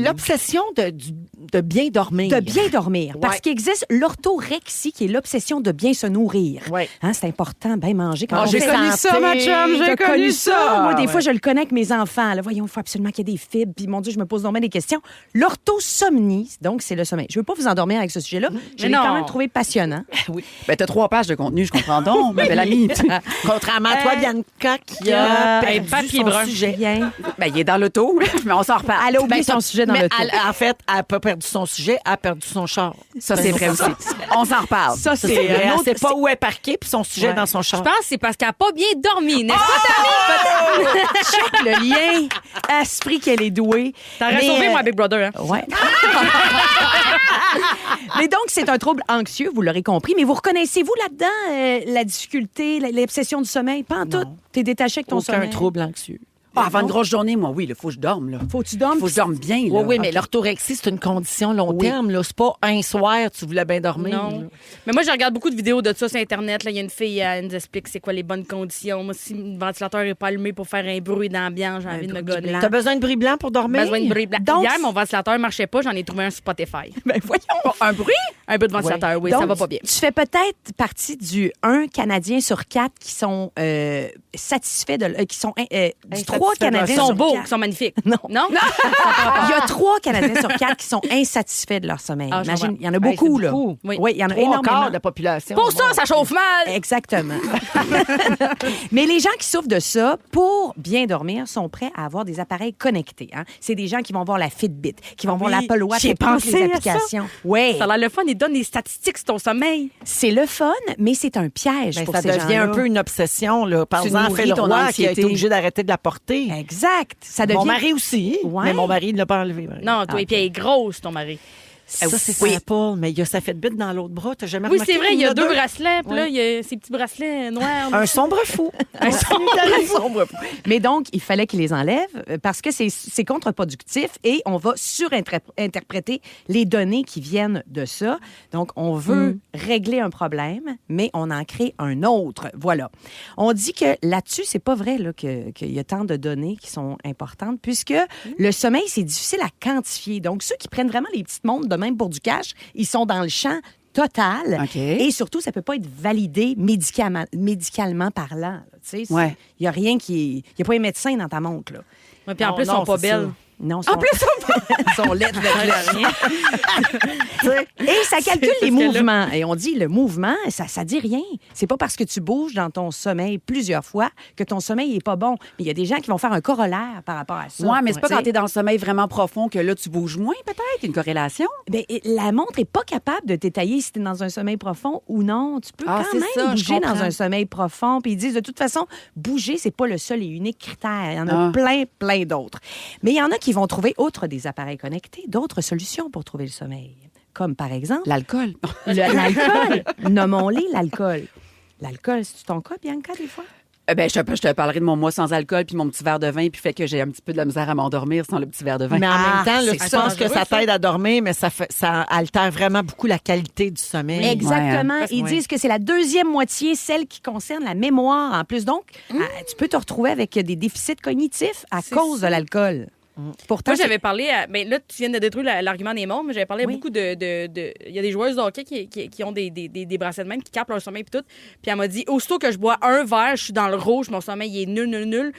l'obsession de bien dormir. De bien dormir. Parce Ouais. qu'il existe l'orthorexie, qui est l'obsession de bien se nourrir. Ouais. Hein, c'est important, bien manger. Quand on J'ai fait connu santé. ça, ma chum, T'as connu ça. Moi, des Ouais. fois, je le connais avec mes enfants. Là, voyons, il faut absolument qu'il y ait des fibres. Puis, mon Dieu, je me pose normalement des questions. L'orthosomnie, donc, c'est le sommeil. Je veux pas vous endormir avec ce sujet-là. Je l'ai non. quand même trouvé passionnant. Ben, t'as 3 pages de contenu, je comprends donc, ma belle amie. Contrairement à toi, Bianca, qui a perdu papier son brun. sujet. Bien. Ben, il est dans l'auto, mais on s'en reparle. Elle a oublié son sujet dans Mais le tout. en fait, elle n'a pas perdu son sujet, elle a perdu son char. Ça, c'est vrai aussi. On s'en reparle. Ça, C'est vrai, un elle autre- sait pas où est parqué, puis son sujet est dans son char. Je pense que c'est parce qu'elle n'a pas bien dormi, n'est-ce pas, Tammy? Check le lien. Esprit qu'elle est douée. T'aurais Mais, sauvé moi, Big Brother. Hein? Ouais. Mais donc, c'est un trouble anxieux, vous l'aurez compris. Mais vous reconnaissez-vous là-dedans la difficulté, l'obsession du sommeil? Pas en tout. T'es détaché avec ton Aucun sommeil. trouble anxieux. Avant une grosse journée, moi, oui, il faut que je dorme. Là. Faut que tu dormes. Faut que je dorme bien. Là. Oui, oui, mais l'orthorexie, c'est une condition long terme. Là. C'est pas un soir, tu voulais bien dormir. Non. là. Mais moi, je regarde beaucoup de vidéos de ça sur Internet. Là, il y a une fille, elle nous explique c'est quoi les bonnes conditions. Moi, si le ventilateur n'est pas allumé pour faire un bruit d'ambiance, j'ai envie de me gonner. T'as besoin de bruit blanc pour dormir? Besoin de bruit blanc. Donc, Hier, mon ventilateur ne marchait pas. J'en ai trouvé un sur Spotify. Ben voyons. Un bruit? Un peu de ventilateur, oui, Donc, ça va pas bien. Tu fais peut-être partie du 1 Canadien sur 4 qui sont satisfaits de... qui sont... du 3 Canadiens Ils sont sur beaux, 4. ils sont magnifiques. Non. Non? Il y a 3 Canadiens sur 4 qui sont insatisfaits de leur sommeil. Ah, je Imagine, comprends. il y en a beaucoup, c'est là. beaucoup. Oui, il y en a 3 énormément. quarts de la population. Pour ça, ça chauffe mal. Exactement. Mais les gens qui souffrent de ça, pour bien dormir, sont prêts à avoir des appareils connectés. Hein? C'est des gens qui vont voir la Fitbit, qui vont voir l'Apple Watch, J'ai et toutes pensé les à ça. applications. Oui, Ça a l'air le fun. Ils donnent des statistiques sur ton sommeil. c'est le fun, mais c'est un piège Ben, pour ça ces devient gens-là. un peu une obsession. Là. Par Tu exemple, nourris Phil ton Roy qui a anxiété. été obligé d'arrêter de la porter. Exact. Ça devient... Mon mari aussi, Ouais. mais mon mari ne l'a pas enlevé. Non, toi, et puis elle est grosse, ton mari. Ça, c'est Apple, mais il y a sa Fitbit dans l'autre bras. T'as jamais Oui, remarqué? c'est vrai, il y a 2 deux. bracelets. Puis là, il y a ces petits bracelets noirs. Un sombre fou. Un sombre. Mais donc, il fallait qu'il les enlève parce que c'est contre-productif et on va surinterpréter les données qui viennent de ça. Donc, on veut régler un problème, mais on en crée un autre. Voilà. On dit que là-dessus, c'est pas vrai là, qu'il y a tant de données qui sont importantes puisque le sommeil, c'est difficile à quantifier. Donc, ceux qui prennent vraiment les petites montres de même pour du cash, ils sont dans le champ total. OK. Et surtout, ça peut pas être validé médicalement parlant. là. Tu sais, Ouais. il y a rien qui est... Il n'y a pas un médecin dans ta montre, là. Ouais, puis en Non, plus, ils non, sont pas c'est belles. ça. Non, En plus, ils sont laides, rien. Et ça calcule les parce que là- mouvements. Et on dit, le mouvement, ça dit rien. C'est pas parce que tu bouges dans ton sommeil plusieurs fois que ton sommeil est pas bon. Mais il y a des gens qui vont faire un corollaire par rapport à ça. Ouais, mais c'est pas Tu quand sais. t'es dans le sommeil vraiment profond que là, tu bouges moins, peut-être? Une corrélation? Ben, la montre est pas capable de détailler si tu es dans un sommeil profond ou non. Tu peux Ah, quand c'est même ça, je bouger dans comprends. un sommeil profond. Puis ils disent, de toute façon, bouger, c'est pas le seul et unique critère. Il y en a Ah. plein d'autres. Mais il y en a qui vont trouver, outre des appareils connectés, d'autres solutions pour trouver le sommeil. Comme par exemple, L'alcool. l'alcool. Nommons-les l'alcool. L'alcool, c'est-tu ton cas, Bianca, des fois? Ben, je te parlerai de mon mois sans alcool puis mon petit verre de vin puis fait que j'ai un petit peu de la misère à m'endormir sans le petit verre de vin. Mais en même temps, là, c'est tu ça. penses que ça t'aide à dormir, mais ça altère vraiment beaucoup la qualité du sommeil. Exactement. Ouais, hein. Ils Ouais. disent que c'est la deuxième moitié, celle qui concerne la mémoire en plus. Donc, tu peux te retrouver avec des déficits cognitifs à cause de l'alcool. Pourtant, Moi, j'avais parlé à. Ben là, tu viens de détruire l'argument des montres, mais j'avais parlé à beaucoup de. Il y a des joueuses de hockey qui ont des bracelets de même, qui capent leur sommeil et tout. Puis elle m'a dit aussitôt que je bois un verre, je suis dans le rouge, mon sommeil il est nul.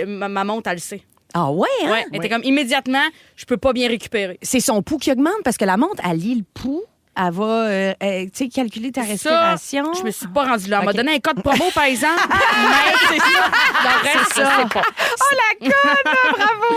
Ma montre, elle le sait. Ah ouais, hein? Ouais, elle était comme immédiatement, je peux pas bien récupérer. C'est son pouls qui augmente parce que la montre, elle lit le pouls Elle va tu sais, calculer ta Ça, respiration. je me suis pas rendue là. Elle m'a Ok. donné un code promo, par exemple. Mais c'est ça. Le reste, je sais pas.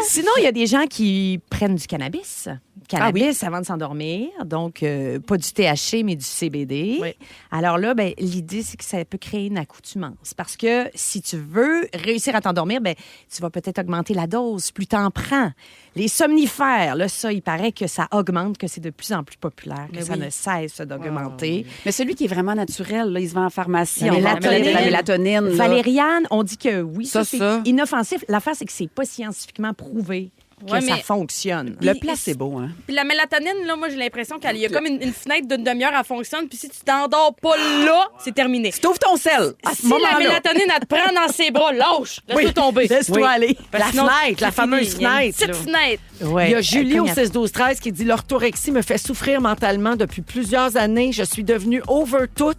Sinon, il y a des gens qui prennent du cannabis. Cannabis avant de s'endormir. Donc, pas du THC, mais du CBD. Oui. Alors là, ben, l'idée, c'est que ça peut créer une accoutumance. Parce que si tu veux réussir à t'endormir, ben, tu vas peut-être augmenter la dose. Plus t'en prends. Les somnifères, là, ça, il paraît que ça augmente, que c'est de plus en plus populaire, que ça ne cesse d'augmenter. Mais celui qui est vraiment naturel, là, il se vend en pharmacie. La On vend mélatonine. la mélatonine. là. Valériane, on dit que oui, ça, Ça, c'est ça. inoffensif. L'affaire, c'est que c'est pas scientifiquement prouvé que Ouais, ça mais- fonctionne. Le placebo, hein. Puis la mélatonine, là, moi, j'ai l'impression qu'il y a comme une fenêtre d'une demi-heure, elle fonctionne. Puis si tu t'endors pas là, c'est terminé. Tu t'ouvres ton sel. À ce Si la moment-là. mélatonine, elle te prend dans ses bras, lâche, laisse-toi tomber. Laisse-toi aller. La Sinon, fenêtre, la c'est fameuse fini. Il y a une fenêtre. petite là. fenêtre. Ouais. Il y a Julie au Cogne à- 16-12-13 qui dit « L'orthorexie me fait souffrir mentalement depuis plusieurs années. Je suis devenue over tout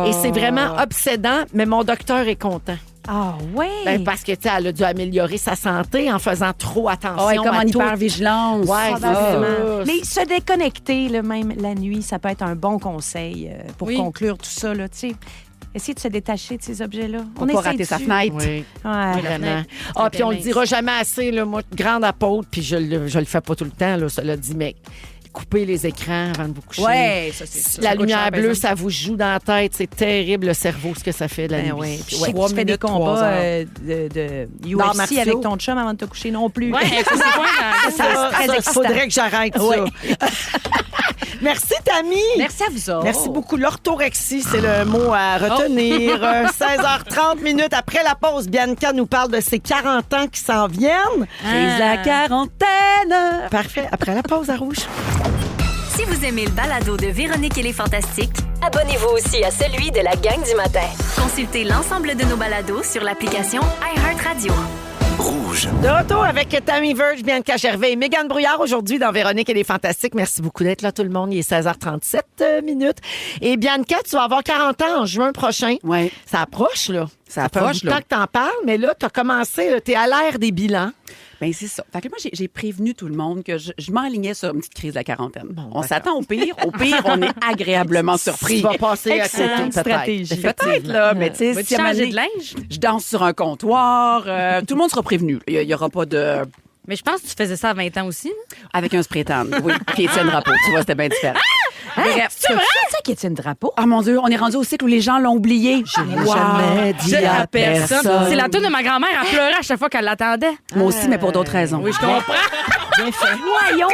et c'est vraiment obsédant, mais mon docteur est content. Ah, ouais. Ben, parce que, tu sais, elle a dû améliorer sa santé en faisant trop attention Ah, et comme à en tout. hypervigilance. Ouais, Probablement. ça. Mais se déconnecter, là, même la nuit, ça peut être un bon conseil pour Oui. conclure tout ça. Là, tu sais. Essayer de se détacher de ces objets-là. Pour pas rater sa fenêtre. Oui, Ouais. vraiment. Ah, puis on le dira jamais assez, là, moi, grande apôtre, puis je le fais pas tout le temps, là, cela dit, mais couper les écrans avant de vous coucher. Ouais, ça, c'est ça. La Ça coûte lumière cher, par bleue, exemple. ça vous joue dans la tête. C'est terrible, le cerveau, ce que ça fait de la Ben nuit. ouais. Puis je Ouais. sais que 3 tu fais des minutes, 3 combats heures. de D'arts UFC martiaux. avec ton chum avant de te coucher non plus. Ouais, c'est quoi? Ça, faudrait que j'arrête ça. Ouais. Merci, Tammy. Merci à vous autres. Merci beaucoup. L'orthorexie, c'est le mot à retenir. 16h30 minutes après la pause, Bianca nous parle de ses 40 ans qui s'en viennent. Prise la quarantaine. Parfait. Après la pause à Rouge. Si vous aimez le balado de Véronique et les Fantastiques, Abonnez-vous aussi à celui de la gang du matin. consultez l'ensemble de nos balados sur l'application iHeartRadio. De retour avec Tammy Verge, Bianca Gervais et Mégane Brouillard aujourd'hui dans Véronique et les Fantastiques. Merci beaucoup d'être là, tout le monde. Il est 16h37 minutes. Et Bianca, tu vas avoir 40 ans en juin prochain. Ouais. Ça approche, là. Ça fait un approche, bout de temps là. que t'en parles, mais là, t'as commencé, t'es à l'ère des bilans. Ben c'est ça. Fait que moi, j'ai prévenu tout le monde que je m'enlignais sur une petite crise de la quarantaine. On s'attend au pire. Au pire, on est agréablement surpris. Tu vas passer à côté, Excellente peut-être. stratégie. Peut-être, là, mais tu sais, Vas-tu si à un moment changer donné, de linge? je danse sur un comptoir, tout le monde sera prévenu. Il y aura pas de... Mais je pense que tu faisais ça à 20 ans aussi. Avec un spray tan, oui. Puis Étienne Drapeau, tu vois, c'était bien différent. Bref. C'est vrai, ça, qu'Étienne Drapeau? Ah mon Dieu, on est rendu au cycle où les gens l'ont oublié. Jamais dit Je à la personne. personne. C'est la toune de ma grand-mère. Elle pleurait à chaque fois qu'elle l'attendait. Moi aussi, mais pour d'autres raisons. Oui, je comprends. Bien fait. Voyons!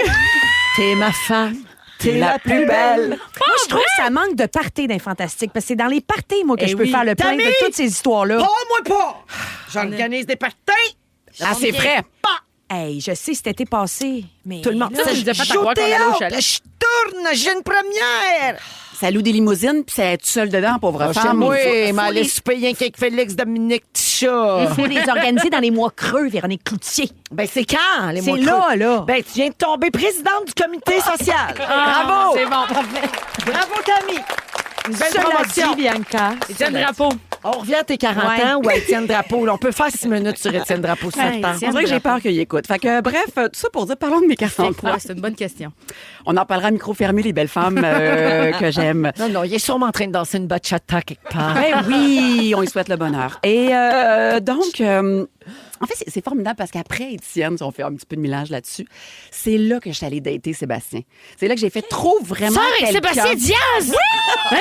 T'es ma femme. T'es la plus belle. Moi, je trouve que ça manque de party d'un fantastique. Parce que c'est dans les parties, moi, que Eh je peux oui. faire le plein Tammy! de toutes ces histoires-là. Oh, moi pas. J'organise des parties. Ah, c'est vrai. Hey, je sais, cet été passé, mais Tout le monde. là, Ça, je nous ai fait Joue croire qu'on allait au théâtre, chalet. je tourne, j'ai une première. Ça loue des limousines, puis c'est tout seul dedans, pauvre Chez femme. moi, Faut- mais allez souper rien qu'avec Félix Dominique Tichat. il faut les organiser dans les mois creux, Véronique Cloutier. Ben, c'est quand, les C'est mois là, creux? là. Ben, tu viens de tomber présidente du comité social. Bravo. C'est bon, parfait. Bravo, Tammy. Une belle Cela promotion. dit, Bianca. Étienne Drapeau. On revient à tes 40 Ouais. ans ou à Étienne Drapeau. Là, on peut faire 6 minutes sur Étienne Drapeau sur le temps. On dirait que j'ai peur qu'il écoute. Fait que, bref, tout ça pour dire, parlons de mes 40 ans. Ouais, c'est une bonne question. On en parlera à micro fermé, les belles femmes que j'aime. Non, non, il est sûrement en train de danser une bachata quelque part. Ben oui, on y souhaite le bonheur. Et donc, en fait, c'est formidable parce qu'après Étienne, si on fait un petit peu de mélange là-dessus, c'est là que je suis allée dater Sébastien. C'est là que j'ai fait trop vraiment quelqu'un. Sébastien Diaz! Oui!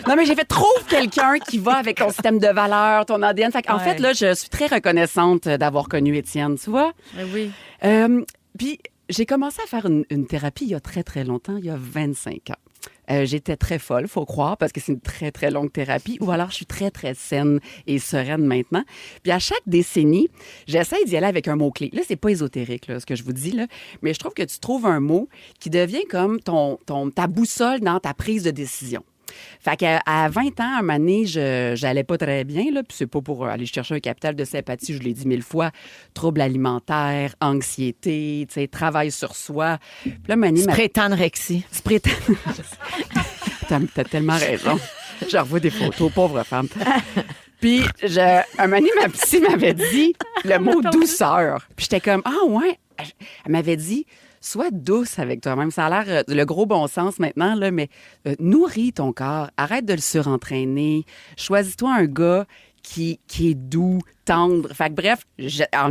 Non, mais j'ai fait trop quelqu'un qui va avec ton système de valeurs, ton ADN. Fait en fait, là, je suis très reconnaissante d'avoir connu Étienne, tu vois. Oui. Puis, j'ai commencé à faire une thérapie il y a très, très longtemps, il y a 25 ans. J'étais très folle, faut croire, parce que c'est une très, très longue thérapie. Ou alors, je suis très, très saine et sereine maintenant. Puis, à chaque décennie, j'essaie d'y aller avec un mot-clé. Là, c'est pas ésotérique, là, ce que je vous dis, là. Mais je trouve que tu trouves un mot qui devient comme ta boussole dans ta prise de décision. Fait qu'à 20 ans, à un moment donné, j'allais pas très bien, là, puis c'est pas pour aller chercher un capital de sympathie, je l'ai dit 1000 fois, troubles alimentaires, anxiété, tu sais, travail sur soi. Puis là, un moment donné, Prétanorexie. T'as tellement raison. Je revois des photos, pauvre femme. Puis, un moment donné, ma psy m'avait dit le mot douceur. Puis j'étais comme, ah ouais. Elle m'avait dit, sois douce avec toi-même. Ça a l'air le gros bon sens maintenant, là, mais nourris ton corps. Arrête de le surentraîner. Choisis-toi un gars qui est doux, tendre. Fait que bref,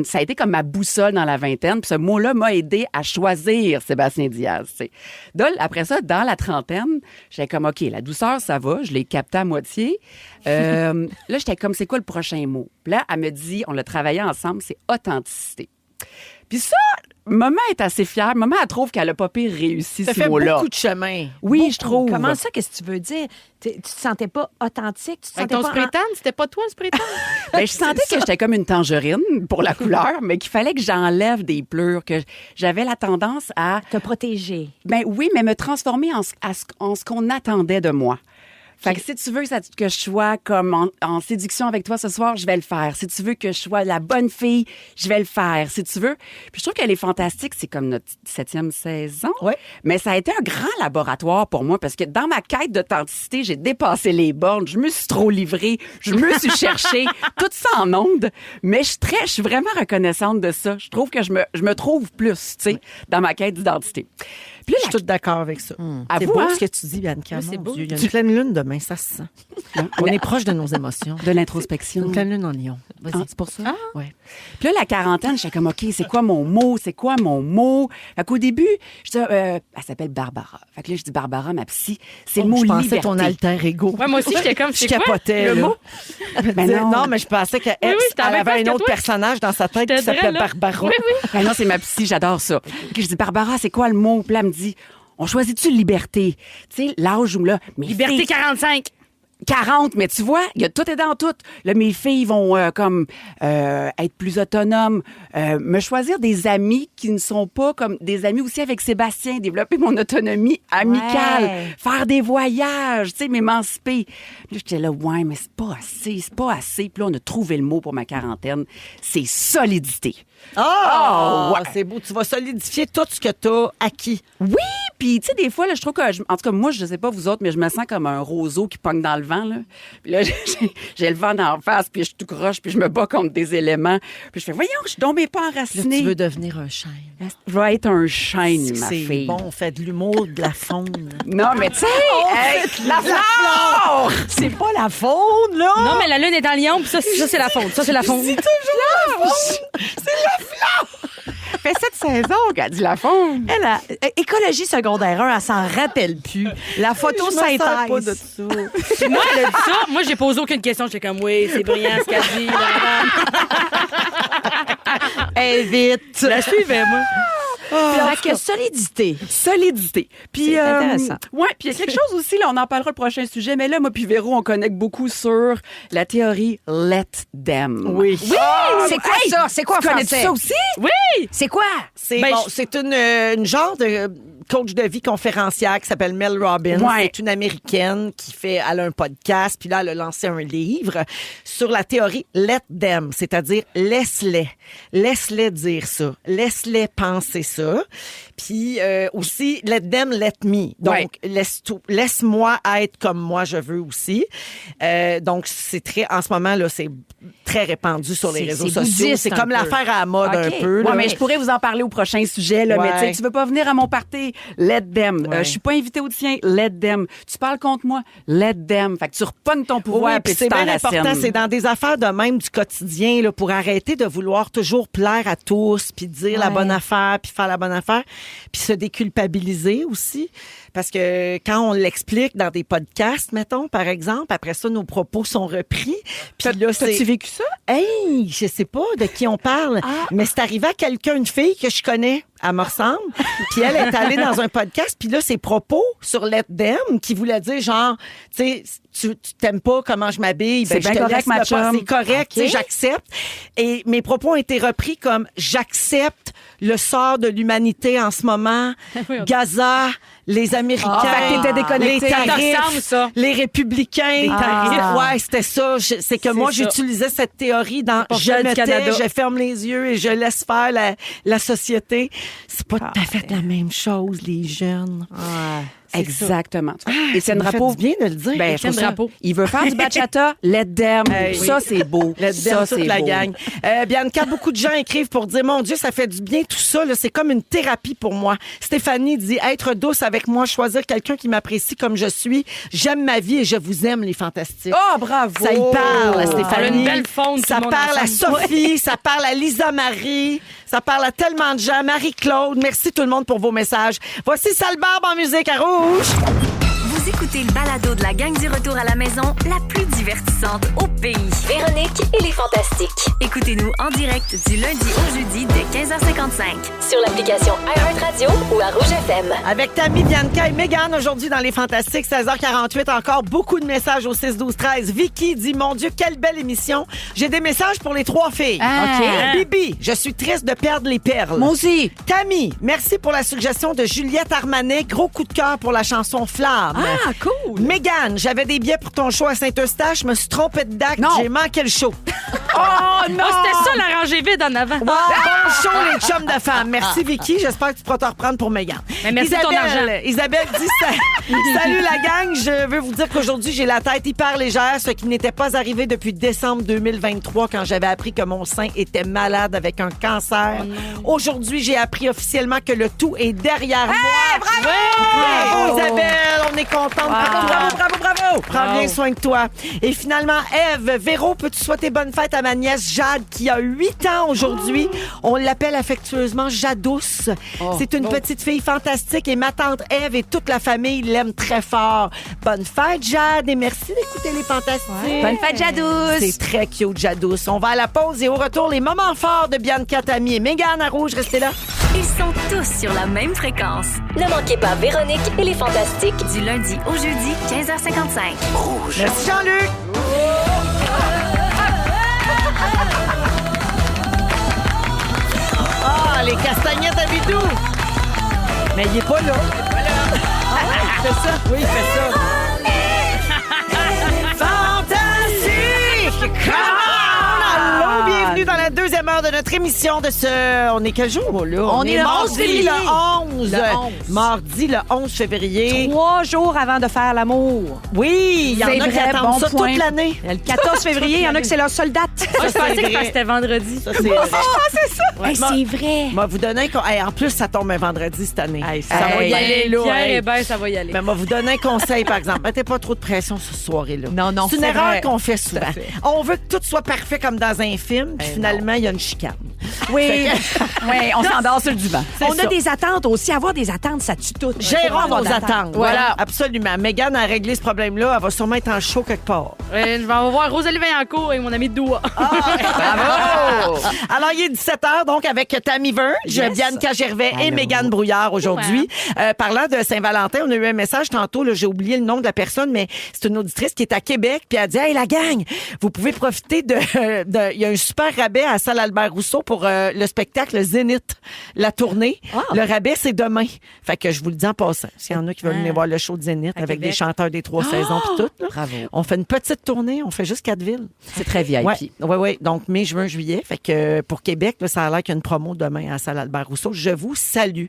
ça a été comme ma boussole dans la vingtaine. Puis ce mot-là m'a aidé à choisir Sébastien Diaz. T'sais. Donc, après ça, dans la trentaine, j'étais comme, OK, la douceur, ça va. Je l'ai capté à moitié. Là, j'étais comme, c'est quoi le prochain mot? Puis là, elle me dit, on l'a travaillé ensemble, c'est authenticité. Puis ça, maman est assez fière. Maman, elle trouve qu'elle a pas pire réussi Ça ce fait mot-là. beaucoup de chemin. Oui, Beaucoup. je trouve. Comment ça, qu'est-ce que tu veux dire? Tu te sentais pas authentique? Tu te Avec sentais ton pas... spray tan, c'était pas toi le spray tan? Ben, je sentais que j'étais comme une tangerine pour la couleur, mais qu'il fallait que j'enlève des pleurs, que j'avais la tendance à... Te protéger. Ben oui, mais me transformer en ce qu'on attendait de moi. Fait que si tu veux que je sois comme en séduction avec toi ce soir, je vais le faire. Si tu veux que je sois la bonne fille, je vais le faire. Si tu veux. Puis je trouve qu'elle est fantastique. C'est comme notre 7e saison. Ouais. Mais ça a été un grand laboratoire pour moi parce que dans ma quête d'authenticité, j'ai dépassé les bornes. Je me suis trop livrée. Je me suis cherchée. Tout ça en ondes. Mais je suis vraiment reconnaissante de ça. Je trouve que je me trouve plus, tu sais, dans ma quête d'identité. Puis là, Je suis toute d'accord avec ça. À C'est vous, beau hein? ce que tu dis, Bianca. c'est Mon beau. Dieu, il y a une pleine lune demain, ça se sent. On est proche de nos émotions. de l'introspection. Une pleine lune en lion. Vas-y, c'est pour ça? Ouais. Puis là, la quarantaine, j'étais comme, OK, c'est quoi mon mot? C'est quoi mon mot? Fait qu'au début, je dis, elle s'appelle Barbara. Fait que là, je dis, Barbara, ma psy, c'est le mot Je pensais liberté. ton alter ego. Ouais, moi aussi, j'étais comme, Je c'est quoi capotais, le là. mot? Ben Non, mais je pensais qu'elle oui, j'étais en elle même avait place un que autre toi. personnage dans sa tête qui J'étais s'appelait là. Barbara. Oui, oui. Ben non, c'est ma psy, j'adore ça. Puis je dis, Barbara, c'est quoi le mot? Puis là, elle me dit, on choisit-tu liberté? Tu sais, l'âge où là, mes Liberté filles- 45. 40, mais tu vois, il y a tout est dans tout. Là, mes filles vont être plus autonomes, me choisir des amis qui ne sont pas comme des amis aussi avec Sébastien, développer mon autonomie amicale, Ouais. faire des voyages, tu sais, m'émanciper. Puis là, j'étais là, ouais, mais c'est pas assez. Puis là, on a trouvé le mot pour ma quarantaine, c'est solidité. Ah! ouais. C'est beau. Tu vas solidifier tout ce que tu as acquis. Oui, puis tu sais, des fois, là, je trouve que, en tout cas, moi, je sais pas vous autres, mais je me sens comme un roseau qui pogne dans le vent, là. Puis là, j'ai le vent d'en face, puis je suis tout croche, puis je me bats contre des éléments. Puis je fais, voyons, je suis tombée pas Là, enracinée. tu veux devenir un chêne. Je vais être un chêne, ma C'est fille. bon, on fait de l'humour, de la faune. Non, mais tu sais, hey, la flore! C'est pas la faune, là! Non, mais la lune est en lion, puis ça, c'est la faute. Ça, c'est la faute. fait 7 saisons qu'elle dit la faune. Elle a écologie secondaire 1, elle s'en rappelle plus. La photosynthèse. pas de ça. Puis moi, elle a dit ça. Moi, j'ai posé aucune question. J'étais comme, oui, c'est brillant ce qu'elle dit. Vite. Je la suivais, moi. Fait que solidité. Solidité. Puis, C'est intéressant. Ouais, puis il y a quelque chose aussi, là, on en parlera le prochain sujet, mais là, moi puis Véro, on connecte beaucoup sur la théorie Let Them. Oui. C'est quoi ça? C'est quoi en Tu connais français? ça aussi? Oui! C'est quoi? C'est Ben, bon, c'est une genre de coach de vie conférencière qui s'appelle Mel Robbins. Ouais. C'est une Américaine elle a un podcast, puis là, elle a lancé un livre sur la théorie Let Them, c'est-à-dire laisse-les. Laisse-les dire ça. Laisse-les penser ça. Puis aussi, Let Them, Let Me. Donc, laisse-moi être comme moi je veux aussi. Donc, c'est en ce moment, là, c'est très répandu sur les réseaux c'est sociaux. bouddhiste C'est un comme peu. l'affaire à la mode OK. un peu. Ouais, là. mais je pourrais vous en parler au prochain sujet, là. Ouais. Mais tu sais, tu veux pas venir à mon party? Let them. Ouais. Je suis pas invitée au tien? Let them. Tu parles contre moi? Let them. Fait que tu repognes ton pouvoir Oui, puis puis c'est tu bien t'enracines. important. C'est dans des affaires de même du quotidien, là, pour arrêter de vouloir toujours plaire à tous, puis dire la Ouais. bonne affaire, puis faire la bonne affaire, puis se déculpabiliser aussi. Parce que quand on l'explique dans des podcasts, mettons, par exemple, après ça, nos propos sont repris. Puis là, T'as-tu vécu ça? Hey, je sais pas de qui on parle, mais c'est arrivé à quelqu'un, une fille que je connais, elle me ressemble, puis elle est allée dans un podcast, puis là, ses propos sur Let Them, qui voulait dire genre, tu sais, tu t'aimes pas comment je m'habille, C'est je bien te correct, laisse ma le pas. chum. C'est correct, tu sais, OK. j'accepte. Et mes propos ont été repris comme j'accepte le sort de l'humanité en ce moment, Gaza, les Américains, fait que t'étais déconnectée. les Ça te tarifs, ressemble, ça. les républicains. tarifs. Ouais, c'était ça. C'est que moi, ça. j'utilisais cette théorie dans pas je celle me du tais, Canada. je ferme les yeux et je laisse faire la société. C'est pas tout à fait la même chose, les jeunes. Exactement. Étienne Drapeau. bien de le dire. Ben, Étienne Drapeau. Il veut faire du bachata, let them. Ça, c'est beau. Let them, Ça, toute c'est la beau. gang. Bianca, beaucoup de gens écrivent pour dire, mon Dieu, ça fait du bien tout ça. Là, c'est comme une thérapie pour moi. Stéphanie dit, être douce avec moi, choisir quelqu'un qui m'apprécie comme je suis. J'aime ma vie et je vous aime, les fantastiques. Oh, bravo! Ça y parle à Stéphanie. On a une belle faune, Ça tout le monde parle à ensemble. Sophie, ça parle à Lisa Marie, ça parle à tellement de gens. Marie-Claude, merci tout le monde pour vos messages. Voici Salbarbe en musique à Rouge. Vous écoutez le balado de la gang du retour à la maison, la plus divertissante au pays. Véronique et les Fantastiques. Écoutez-nous en direct du lundi au jeudi dès 15h55. Sur l'application iHeartRadio ou à Rouge FM. Avec Tammy, Bianca et Mégane aujourd'hui dans Les Fantastiques, 16h48, encore beaucoup de messages au 6-12-13. Vicky dit, mon Dieu, quelle belle émission. J'ai des messages pour les 3 filles. Ah. Bibi, je suis triste de perdre les perles. Moi aussi. Tammy, merci pour la suggestion de Juliette Armanet. Gros coup de cœur pour la chanson Flamme. Ah, cool. Mégane, j'avais des billets pour ton show à Saint-Eustache. Je me suis trompée de date. Non. J'ai manqué le show. Oh non! C'était ça, la rangée vide en avant. Bon show, les chums de femmes. Merci, Vicky. J'espère que tu pourras te reprendre pour Mégane. Mais merci de ton argent. Isabelle dit salut la gang. Je veux vous dire qu'aujourd'hui, j'ai la tête hyper légère, ce qui n'était pas arrivé depuis décembre 2023 quand j'avais appris que mon sein était malade avec un cancer. Aujourd'hui, j'ai appris officiellement que le tout est derrière moi. Bravo, Isabelle. On est contente. Bravo. Prends bien soin de toi. Et finalement, Ève, Véro, peux-tu souhaiter bonne fête à ma nièce Jade qui a 8 ans aujourd'hui. On l'appelle affectueusement Jadouce. C'est une petite fille fantastique et ma tante Ève et toute la famille l'aiment très fort. Bonne fête, Jade, et merci d'écouter les Fantastiques. Bonne fête, Jadouce. C'est très cute, Jadouce. On va à la pause et au retour, les moments forts de Bianca, Tammy et Mégane à Rouge. Restez là. Ils sont tous sur la même fréquence. Ne manquez pas Véronique et les Fantastiques. Du lundi au jeudi, 15h55. Merci, Jean-Luc. Ah, les castagnettes à Bidou. Mais il est pas là. Il fait ça. Oui, il fait ça. Fantastique! Come on! Allô, bienvenue dans la deuxième heure de notre émission de ce... On est quel jour, là? On est le 11 mardi, février. le 11. Le 11. Mardi, le 11 février. 3 jours avant de faire l'amour. Oui, il y en C'est a qui vrai, attendent bon ça point. toute l'année. Le 14 février, il y en a que c'est leur seule date. Moi, je pensais vrai. que c'était vendredi. Ça, c'est vrai. Hey, c'est vrai. Moi, vous donner en plus, ça tombe un vendredi cette année. Ça va y Hey. aller, là. Pierre hey. Hébert, ça va y aller. Mais moi, vous donner un conseil, par exemple. Mettez pas trop de pression sur cette soirée-là. Non, C'est une c'est erreur vrai. qu'on fait souvent. à fait. On veut que tout soit parfait comme dans un film, puis finalement, il y a une chicane. Oui. Oui, on s'endort sur le divan. On ça. a des attentes aussi. Avoir des attentes, ça tue tout. Gérons Faut avoir nos d'attentes. attentes. Voilà. Absolument. Mégane a réglé ce problème-là. Elle va sûrement être en show quelque part. Je vais en voir Rosalie Vaillancourt et mon ami Doua. Bravo! Alors, il est 17h, donc, avec Tammy Verge, Bianca Gervais et Mégane Brouillard aujourd'hui. Parlant de Saint-Valentin, on a eu un message tantôt, là, j'ai oublié le nom de la personne, mais c'est une auditrice qui est à Québec, puis elle a dit, hey, la gang, vous pouvez profiter il y a un super rabais à Salle Albert Rousseau pour le spectacle Zénith, la tournée. Le rabais, c'est demain. Fait que je vous le dis en passant. S'il y en a qui veulent venir voir le show de Zénith avec Québec. des chanteurs des 3 saisons puis tout, là. Bravo. On fait une petite tournée, on fait juste 4 villes. C'est très VIP. Oui. Donc, mai, juin, juillet. Fait que pour Québec, là, ça a l'air qu'il y a une promo demain à la Salle Albert Rousseau. Je vous salue.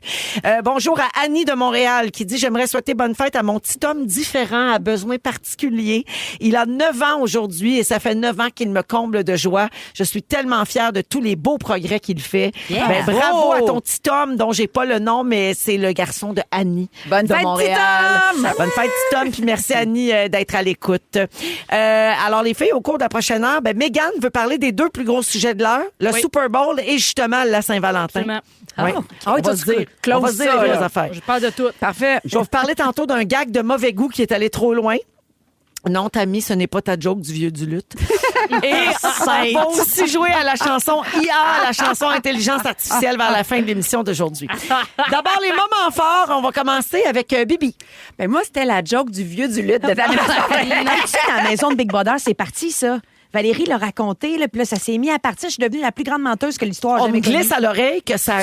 Bonjour à Annie de Montréal qui dit « J'aimerais souhaiter bonne fête à mon petit homme différent, à besoins particuliers. Il a 9 ans aujourd'hui et ça fait 9 ans qu'il me comble de joie. Je suis tellement fière de tous les beaux progrès qu'il fait. Yeah. Ben, bravo à ton petit homme dont j'ai pas le nom, mais c'est le garçon de Annie Bonne de fête, Montréal. petit homme! Bonne fête, petit homme. Puis merci, Annie, d'être à l'écoute. Alors, les filles, au cours de la prochaine heure, Mégane veut parler des 2 plus gros sujets de l'heure, le Super Bowl et justement la Saint-Valentin. Absolument. Ouais. Ah oui, On va toi, se tu dire, closes on va se dire ça, les là. vraies affaires. Je parle de tout. Parfait. Je vais vous parler tantôt d'un gag de mauvais goût qui est allé trop loin. Non, Tammy, ce n'est pas ta joke du vieux du lutte. Et on va aussi jouer à la chanson IA, la chanson Intelligence artificielle vers la fin de l'émission d'aujourd'hui. D'abord, les moments forts. On va commencer avec Bibi. Ben moi, c'était la joke du vieux du lutte de Daniel. Tu sais, dans la maison de Big Brother, c'est parti, ça. Valérie l'a raconté, là, puis là, ça s'est mis à partir. Je suis devenue la plus grande menteuse que l'histoire a On me jamais connue. glisse à l'oreille que ça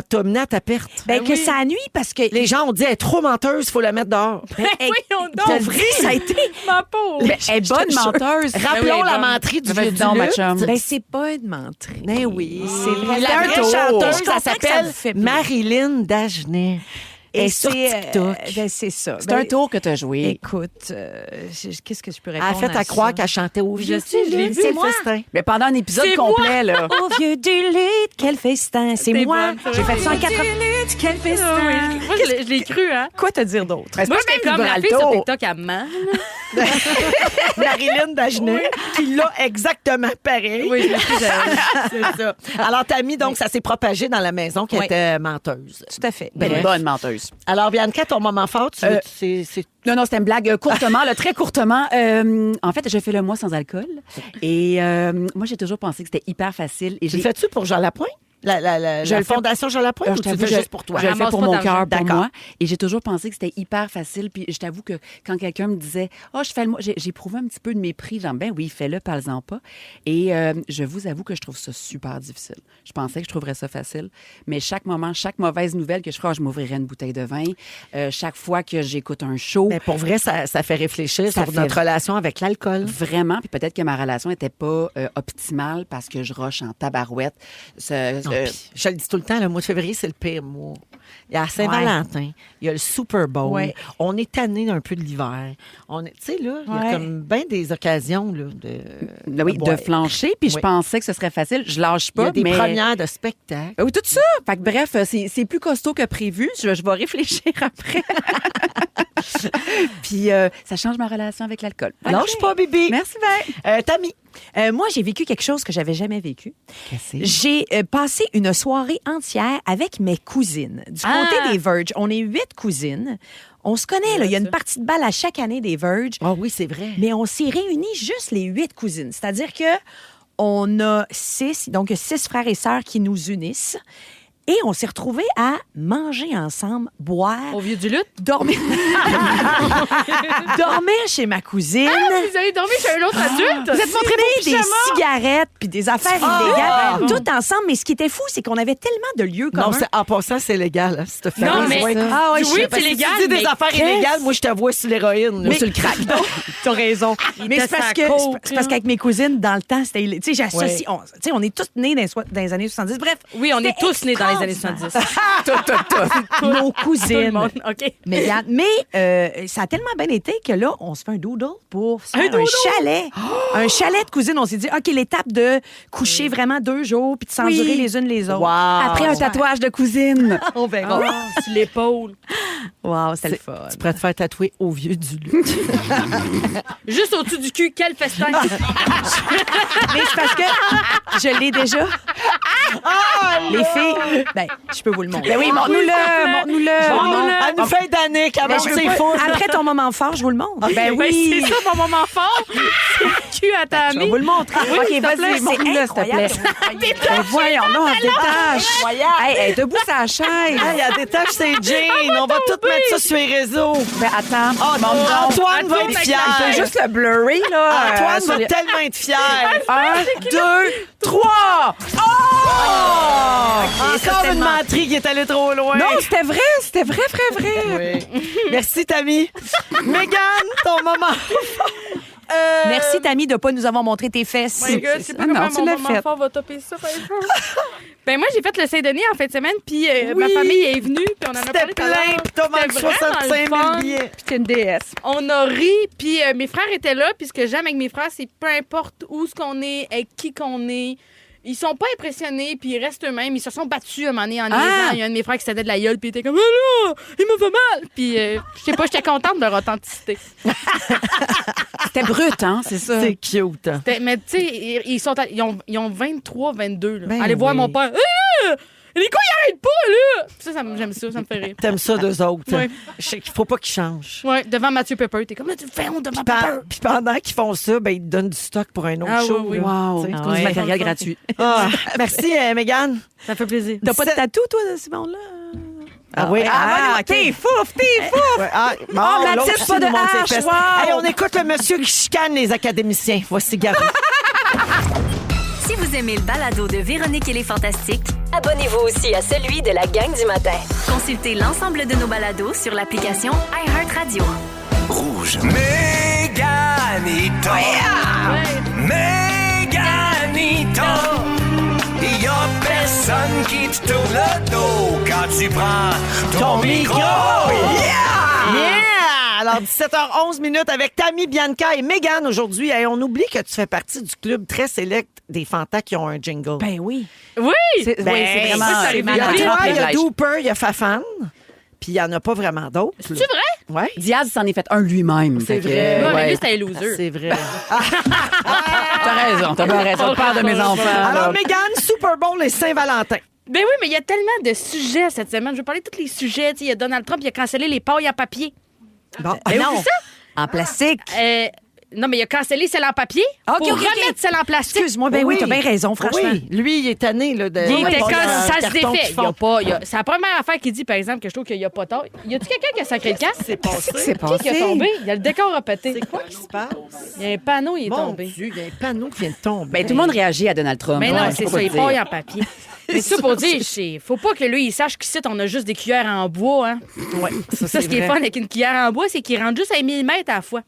t'a mené à ta perte. Ben, que ça nuit parce que... Les gens ont dit, elle est trop menteuse, il faut la mettre dehors. Voyons Pour donc. vrai, ça a été... Ma pauvre. Elle est bonne menteuse. Rappelons oui, la bon. menterie du Ben, vieux vas-y du donc, ma lutte. chum. Ben, c'est pas une menterie. Ben oui, C'est vrai. La C'est un vraie tour. chanteuse, Je comprends ça que ça s'appelle me fait peur. Marilyn Dagenet. Et sur c'est TikTok. c'est ça. C'est un tour que tu as joué. Écoute, qu'est-ce que je peux répondre Elle a fait à croire ça? qu'elle chantait au vieux. Je sais, je l'ai vu. C'est moi. festin. Mais pendant un épisode C'est complet, là. Au vieux du lit, quel festin. C'est T'es moi. bonne, ça. J'ai fait ça en 4 Quel festin. Moi, je l'ai cru, hein. Quoi te dire d'autre? C'est Moi, pas j'étais même comme la fille Gibraltar. sur TikTok à ment. Marilyn Dagenet, qui l'a exactement pareil. Oui, je me suis dit, C'est ça. Alors, Tammy, donc, ça s'est propagé dans la maison qu'elle Oui. était menteuse. Tout à fait. Ben, Ouais. bonne menteuse. Alors, Bianca, ton moment fort, c'est Non, c'était une blague courtement, là, très courtement. En fait, je fais le mois sans alcool. Et moi, j'ai toujours pensé que c'était hyper facile. Et Tu le fais-tu pour Jean Lapointe? La Je le fais- Fondation Jean Lapointe, ou Je tu le t'avoue, fais juste pour toi? Je le fais Ramasse pour pas mon d'argent. cœur, pour D'accord. moi. Et j'ai toujours pensé que c'était hyper facile. Puis je t'avoue que quand quelqu'un me disait « Oh, je fais le mois », j'ai éprouvé un petit peu de mépris. Genre, ben oui, fais-le, parle-en pas. Et je vous avoue que je trouve ça super difficile. Je pensais que je trouverais ça facile. Mais chaque moment, chaque mauvaise nouvelle que je ferais, je m'ouvrirais une bouteille de vin. Chaque fois que j'écoute un show, Mais pour vrai, ça fait réfléchir Ça sur fait- notre relation avec l'alcool. vraiment, puis peut-être que ma relation n'était pas optimale parce que je rush en tabarouette. Non, puis, je le dis tout le temps, le mois de février, c'est le pire mois. Il y a Saint-Valentin, il y a le Super Bowl. Ouais. On est tanné un peu de l'hiver. Tu sais, là, il y a Ouais. comme bien des occasions là, Oui, de boire. flancher. Puis je Oui. pensais que ce serait facile. Je lâche Il y pas, a des mais... premières de spectacle. Oui, tout ça. Fait que bref, c'est plus costaud que prévu. Je vais réfléchir après. Puis ça change ma relation avec l'alcool. Lâche pas, Bibi. Merci, bien. Tammy. Moi, j'ai vécu quelque chose que j'avais jamais vécu. Qu'est-ce que c'est? J'ai passé une soirée entière avec mes cousines. Du côté des Verge, on est 8 cousines. On se connaît, là. Il y a une partie de balle à chaque année des Verge. Ah oui, c'est vrai. Mais on s'est réunis juste les 8 cousines. C'est-à-dire que on a 6, donc 6 frères et sœurs qui nous unissent. Et on s'est retrouvés à manger ensemble, boire, Au vieux du lutte. dormir. dormir chez ma cousine. Vous avez dormi chez un autre adulte. Vous êtes montré des cigarettes puis des affaires illégales, bon. tout ensemble. Mais ce qui était fou, c'est qu'on avait tellement de lieux Non, communs. en passant, c'est légal. Hein, si t'as fait Non, ça. mais- Ouais. Ah oui, Oui, Parce c'est que légal, Si tu dis des mais affaires qu'est-ce- illégales, moi, je te vois sur l'héroïne. Moi, Mais- sur le crack. T'as raison. Mais c'est était parce sa que coke, c'est parce qu'avec mes cousines, dans le temps, c'était... Tu sais, j'associe... Ouais. Tu sais, on est tous nés dans les années 70. Bref. Oui, on est c'était tous nés dans les années extraordinaire. 70. Nos Tout le cousines. monde. OK. Mais ça a tellement bien été que là, on se fait un doodle pour se faire un chalet. Un chalet de cousines. On s'est dit, OK, l'étape de coucher vraiment 2 jours puis de s'endurer les unes les autres. Wow. Après un tatouage de cousine. On verra. Ah, sur l'épaule. Wow, c'était le fun. Tu pourrais te faire tatouer au vieux du lut. Juste au-dessus du cul, quel festin. Mais c'est parce que je l'ai déjà. Les filles, ben, je peux vous le montrer. Ben oui, montre-nous-le, montre-nous-le. Elle nous fait d'années qu'elle Ben, mange je peux ses pas- fous. Après ton moment fort, je vous le montre. Ben Ben, oui. c'est ça mon moment fort. C'est le cul à ta Je vais amie. vous le montrer. OK, s'il te plaît, vas-y, c'est montre-nous-le, s'il te plaît. incroyable. Ben voyons, non, elle se détache. Hey, debout sa chaise. Hey, elle détache ses jeans. On va tout mettre ça sur les réseaux. Ben attends. Oh, Bon, non. Antoine va Antoine, être avec fier. Je fais juste le blurry, là. Antoine sur va les- tellement être fier. 1, 2, 3. Encore une menterie qui est allée trop loin. Non, c'était vrai. Oui. Merci, Tammy. Mégane, ton moment. Merci, Tammy, de ne pas nous avoir montré tes fesses. My God, c'est pas Ah non, comment tu mon l'as moment fait. fort va topper ça, par exemple. Ben moi, j'ai fait le Saint-Denis en fin de semaine, puis ma famille est venue, puis on en a C'était parlé tout à l'heure. plein, puis t'as vendu C'était vraiment 65 le 000 fun. billets. Puis t'es une déesse. On a ri, puis mes frères étaient là, puis ce que j'aime avec mes frères, c'est peu importe où ce qu'on est, avec qui qu'on est, ils sont pas impressionnés, puis ils restent eux-mêmes. Ils se sont battus un moment donné en niaisant. Il y a un de mes frères qui s'était de la gueule, puis il était comme « Ah là, il m'a fait mal! » Puis je sais pas, j'étais contente de leur authenticité. C'était brut, hein, c'est ça. C'est cute. hein. Mais tu sais, ils ont 23, 22. Là. Ben Allez voir oui. mon père. Ah! Les gars, ils arrêtent pas, là! J'aime ça, ça me fait rire. T'aimes ça d'eux autres. Ouais. Je sais qu'il faut pas qu'ils changent. Ouais, devant Mathieu Pepper, t'es comme, là, tu le fais honte devant Pepper. Puis pendant qu'ils font ça, ben, ils te donnent du stock pour un autre Ah, show. oui, oui. là. Wow. Tu sais. C'est du matériel gratuit. Ah, merci, Mégane. Ça fait plaisir. T'as pas de tatou, toi, de ce monde-là? Ah oui. Ah, t'es fouf, Ouais, ah, bon, Mathilde, l'autre, pas c'est de nous montre ses hache, fesses. wow. Hey, on écoute le monsieur qui chicane les académiciens. Voici Gary. Si vous aimez le balado de Véronique et les Fantastiques, Abonnez-vous aussi à celui de la gang du matin. consultez l'ensemble de nos balados sur l'application iHeartRadio. Rouge. Méganito. Méganito. Y a personne qui te tourne le dos quand tu prends ton micro. Yeah! Alors, 17h11 minutes avec Tammy, Bianca et Mégane aujourd'hui. Hey, on oublie que tu fais partie du club très sélect des fantas qui ont un jingle. Ben oui. Oui! C'est vraiment... ça, ça Il y a arrive toi, il y a privilège. Dooper, il y a Fafan. Puis il n'y en a pas vraiment d'autres. C'est vrai? Oui. Diaz s'en est fait un lui-même. C'est Fait que, vrai. Ouais, mais ouais. lui, c'était un loser. C'est vrai. T'as raison, t'as bien raison. Père de mes enfants. Alors, là. Mégane, Super Bowl et Saint-Valentin. Ben oui, mais il y a tellement de sujets cette semaine. Je vais parler de tous les sujets. Tu sais, il y a Donald Trump, il a cancellé les pailles en papier. Bon, Ben non. non. En plastique. Non, mais il a cancellé celle en papier OK, pour OK, OK. remettre celle en plastique. Excuse-moi, ben oui, t'as bien raison, franchement. Oui, lui, il est tanné là, de. Il était pas quand un ça se carton défait. qui Il y a fond. pas, c'est la première affaire qu'il dit, par exemple, que je trouve qu'il n'y a pas tort. Y a-tu quelqu'un qui a sacré le camp? C'est passé. C'est Qui a tombé? Il y a le décor à péter. C'est quoi qui se passe? Il y a un panneau, il est Mon tombé. Dieu, il y a un panneau qui vient de tomber. Ben, tout le monde réagit à Donald Trump. Mais Ouais, non, je c'est peux ça, pas les te dire. pailles en papier. Mais ça pour dire, faut pas que lui, il sache qu'ici, on a juste des cuillères en bois. Hein. Ouais, Ça, ce qui est fun avec une cuillère en bois, c'est qu'il rentre juste à 1 millimètre à la fois.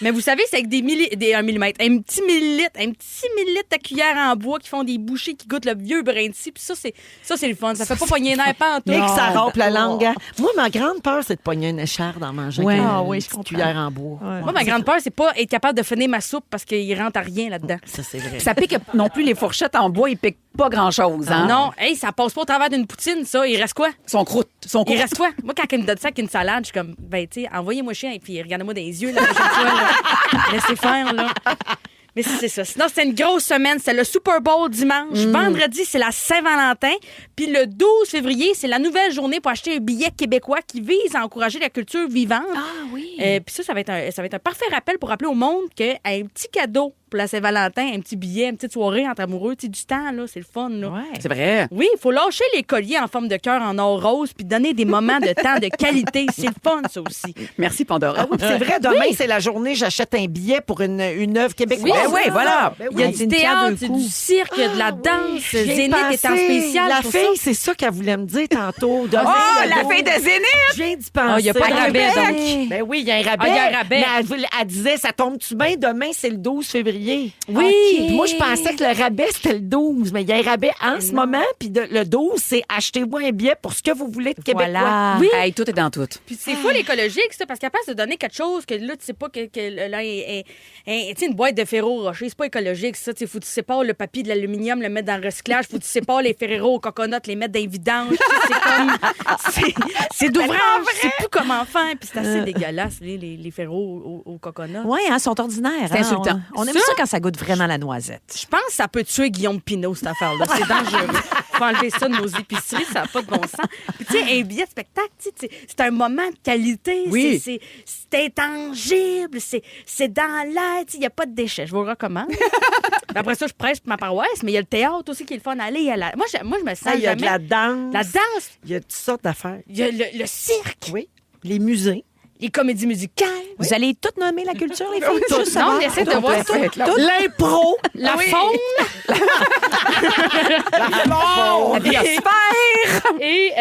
Mais vous savez, c'est avec un millimètre, un petit millilitre de cuillère en bois qui font des bouchées qui goûtent le vieux brin de scie. Puis ça, c'est le fun. Ça fait pas pogner les nerfs en tout. Et que ça rompe la langue. Hein. Moi, ma grande peur, c'est de pogner une écharde en mangeant Ouais. avec Ah une oui, je petite comprends. cuillère en bois. Moi, ma grande peur, c'est pas être capable de finir ma soupe parce qu'il rentre à rien là-dedans. Ça, c'est vrai. Ça pique non plus les fourchettes en bois, ils piquent pas grand-chose. Hein? Non, hey, ça passe pas au travers d'une poutine, ça. Il reste quoi? Son croûte. Il reste quoi? Moi, quand il me donne ça avec une salade, je suis comme, ben, tu sais, envoyez-moi chien et puis regardez-moi dans les yeux la prochaine fois. Là. Laissez faire, là. Mais c'est ça. Sinon, c'était une grosse semaine. C'était le Super Bowl dimanche. Vendredi, c'est la Saint-Valentin. Puis le 12 février, c'est la nouvelle journée pour acheter un billet québécois qui vise à encourager la culture vivante. Ah oui. Puis ça va être un parfait rappel pour rappeler au monde qu'un petit cadeau pour la Saint-Valentin, un petit billet, une petite soirée entre amoureux, tu sais, du temps, là, c'est le fun, là. Ouais. C'est vrai. Oui, il faut lâcher les colliers en forme de cœur en or rose puis donner des moments de temps de qualité. C'est le fun, ça aussi. Merci, Pandora. C'est vrai, demain, c'est la journée, j'achète un billet pour une œuvre québécoise. Oui, oui, voilà. Ben Il y a oui. du une pierre théâtre, deux c'est coups. du cirque, il y a de la danse. J'y ai Zénith est en pensé. spécial. La pour fille, ça. c'est ça qu'elle voulait me dire tantôt. Demain, Oh, il y a la le- fille de Zénith! Je viens d'y penser. Ah, il y a pas de À rabais, Québec. donc. Ben oui, il y a un rabais. Ah, il y a un rabais. Mais elle disait, ça tombe-tu bien? Demain, c'est le 12 février. Oui. Puis moi, je pensais que le rabais, c'était le 12. Mais il y a un rabais en ce moment. Puis le 12, c'est achetez-vous un billet pour ce que vous voulez de québécois. Voilà. Oui. Hey, tout est dans tout. Puis c'est full écologique, ça, parce qu'à place de donner quelque chose que là, tu sais pas que là, tu sais, une boîte de Ferrero Rocher, c'est pas écologique, ça. Tu sais, faut que tu sépares le papier de l'aluminium, le mettre dans le recyclage, faut que tu sépares les Ferrero au coconut, les mettre dans les vidanges. Tu sais, c'est comme. C'est d'ouvrage. Je sais plus comment faire. Puis c'est assez dégueulasse, les Ferrero au coconut. Oui, hein, sont ordinaires. C'est insultant. On aime Ça? ça quand ça goûte vraiment la noisette. Je pense que ça peut tuer Guillaume Pinault, cette affaire-là. C'est dangereux. Faut enlever ça de nos épiceries, ça n'a pas de bon sens. Puis, tu sais, un billet de spectacle, tu sais, c'est un moment de qualité. Oui. C'est intangible, c'est dans l'air, il n'y a pas de déchets. Je vous le recommande. Puis après ça, je presse pour ma paroisse, mais il y a le théâtre aussi qui est le fun à aller. Moi, je me sens Ah, il y a de jamais... la danse. La danse, Il y a toutes sortes d'affaires. il y a le cirque, Oui. Les musées. les comédies musicales. Vous allez toutes nommer la culture, les filles? Toutes. Juste Non, savoir? on essaie de voir tout. L'impro. La faune. Oh, La biosphère! Et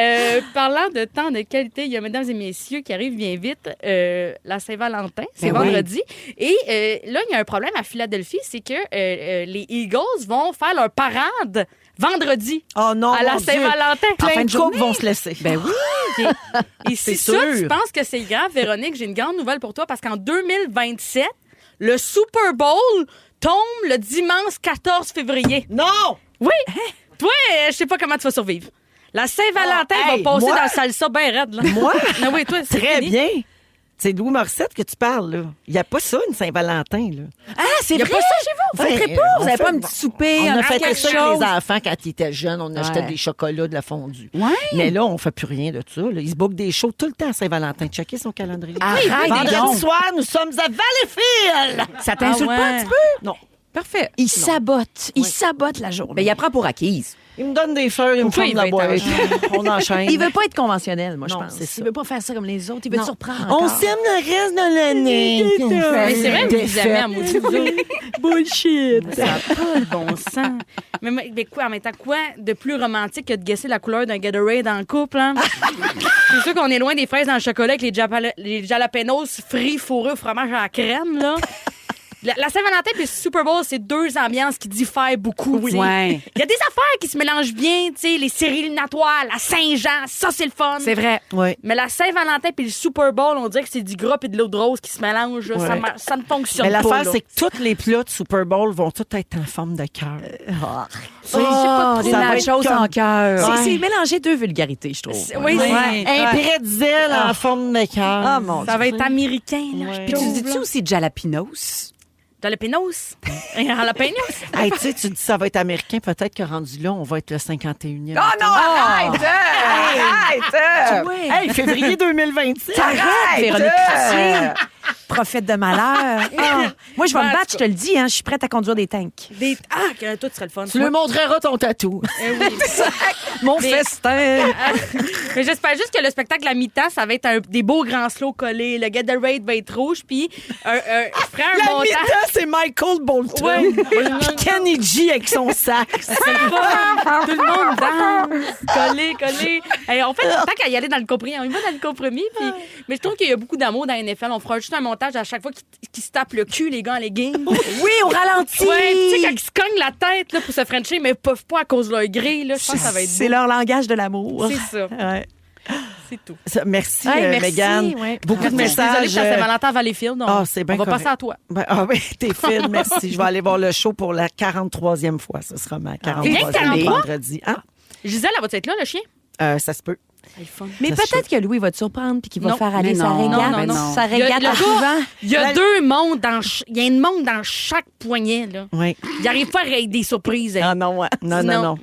parlant de temps de qualité, il y a, mesdames et messieurs, qui arrive bien vite, la Saint-Valentin, c'est Ben oui. vendredi. Et là, il y a un problème à Philadelphie, c'est que les Eagles vont faire leur parade vendredi Oh non, à la mon Dieu. Saint-Valentin. Plein de couples vont se laisser. Ben oui. Et si C'est ça, sûr. tu penses que c'est grave, Véronique, j'ai une grande nouvelle pour toi, parce qu'en 2027, le Super Bowl tombe le dimanche 14 février. Non! Oui! Toi, je sais pas comment tu vas survivre. La Saint-Valentin Ah, hey, va passer moi? dans le salsa bien raide, là. Moi? Ah oui, toi, c'est Très fini. bien. C'est Louis Morissette que tu parles, là. Il n'y a pas ça, une Saint-Valentin, là. Ah, c'est Y a vrai? pas ça chez vous? Vous fêterez pas? Vous n'avez pas un petit souper? On a un fait quelque ça avec chose? les enfants quand ils étaient jeunes. On achetait Ouais. des chocolats, de la fondue. Ouais. Mais là, on ne fait plus rien de ça. Là. Ils se bookent des shows tout le temps à Saint-Valentin. Checkez son calendrier. Arrête, Vendredi donc. soir, nous sommes à Valleyfield. Ça t'insulte Ah ouais. pas un petit peu? Non. Parfait. Il sabote. Il sabote la journée. Ben, il apprend pour acquise. Il me donne des fleurs, il me Pourquoi font de il la veut boîte. être On enchaîne. Il veut pas être conventionnel, moi, je Non, pense. c'est ça. Il veut pas faire ça comme les autres. Il veut Non. te surprendre On encore. s'aime le reste de l'année. Mais c'est vrai, vous vous aimez à maudit, vous autres. Bullshit. Ça n'a pas de bon sens. Mais quoi, en même temps, quoi de plus romantique que de guesser la couleur d'un Gatorade dans le couple, hein? C'est sûr qu'on est loin des fraises dans le chocolat avec les jalapenos frits fourrés au fromage à la crème, là. La Saint-Valentin puis le Super Bowl, c'est deux ambiances qui diffèrent beaucoup. tu sais. Ouais. Il y a des affaires qui se mélangent bien, tu sais, les séries éliminatoires, la Saint-Jean, ça, c'est le fun. C'est vrai. Oui. Mais la Saint-Valentin puis le Super Bowl, on dirait que c'est du gras et de l'eau de rose qui se mélangent. là. Ouais. Ça ne fonctionne Mais pas. l'affaire, là. c'est que tous les plats de Super Bowl vont tous être en forme de cœur. Des nachos comme- en cœur. Ouais. C'est mélanger deux vulgarités, je trouve. Oui, Un pretzel en forme de cœur. Ah, mon ça va être américain. Là, Ouais. Puis tu dis-tu aussi jalapenos? Jalapenos. Jalapenos. Hey, tu sais, tu dis ça va être américain, peut-être que rendu là, on va être le 51e. Oh non, arrête! Arrête! Hey, février 2026. Arrête, Véronique Cloutier. Prophète de malheur. Ah. Moi, je vais Ouais, me en battre, tout je te le dis, hein, je suis prête à conduire des tanks. Que tout serait le fun. Tu lui montreras ton tatou. Mon Mais- festin. Mais j'espère juste que le spectacle à mi-temps, ça va être des beaux grands slows collés. Le Gatorade va être rouge, puis je ferai un La montage. mi-temps, c'est Michael Bolton. Ouais. Puis Kenny G avec son sac. C'est le fun. Tout le monde danse. Collé. Hey, en fait, tant qu'à y aller dans le compromis, on y va dans le compromis. Puis, mais je trouve qu'il y a beaucoup d'amour dans la NFL. On fera juste un montage à chaque fois qu'ils se tapent le cul, les gars, en leggings. Oui, au ralenti. Ouais, tu sais, quand ils se cognent la tête là, pour se frencher, mais ils peuvent pas à cause de leur gré, là, je pense que ça va être C'est beau. leur langage de l'amour. C'est ça. Ouais. C'est tout. Merci, Hey, merci, Mégane. ouais. Beaucoup de Merci. Désolée messages. que c'est Valentin à Valleyfield. Donc c'est bien on va correct. passer à toi. Ah oui, t'es fine, merci. Je vais aller voir le show pour la 43e fois. Ce sera ma 43e 43? vendredi. Hein? Gisèle, elle va être là, le chien? Ça se peut. Mais Ça se peut-être que Louis va te surprendre puis qu'il va Non. faire aller Mais sa non, régate. non, non. Sa Il y a- régate le à gars- couvent. Il y a deux mondes il y a une montre dans chaque poignet, là. Oui. Il n'arrive pas avec des surprises. Ah non, ouais. Non.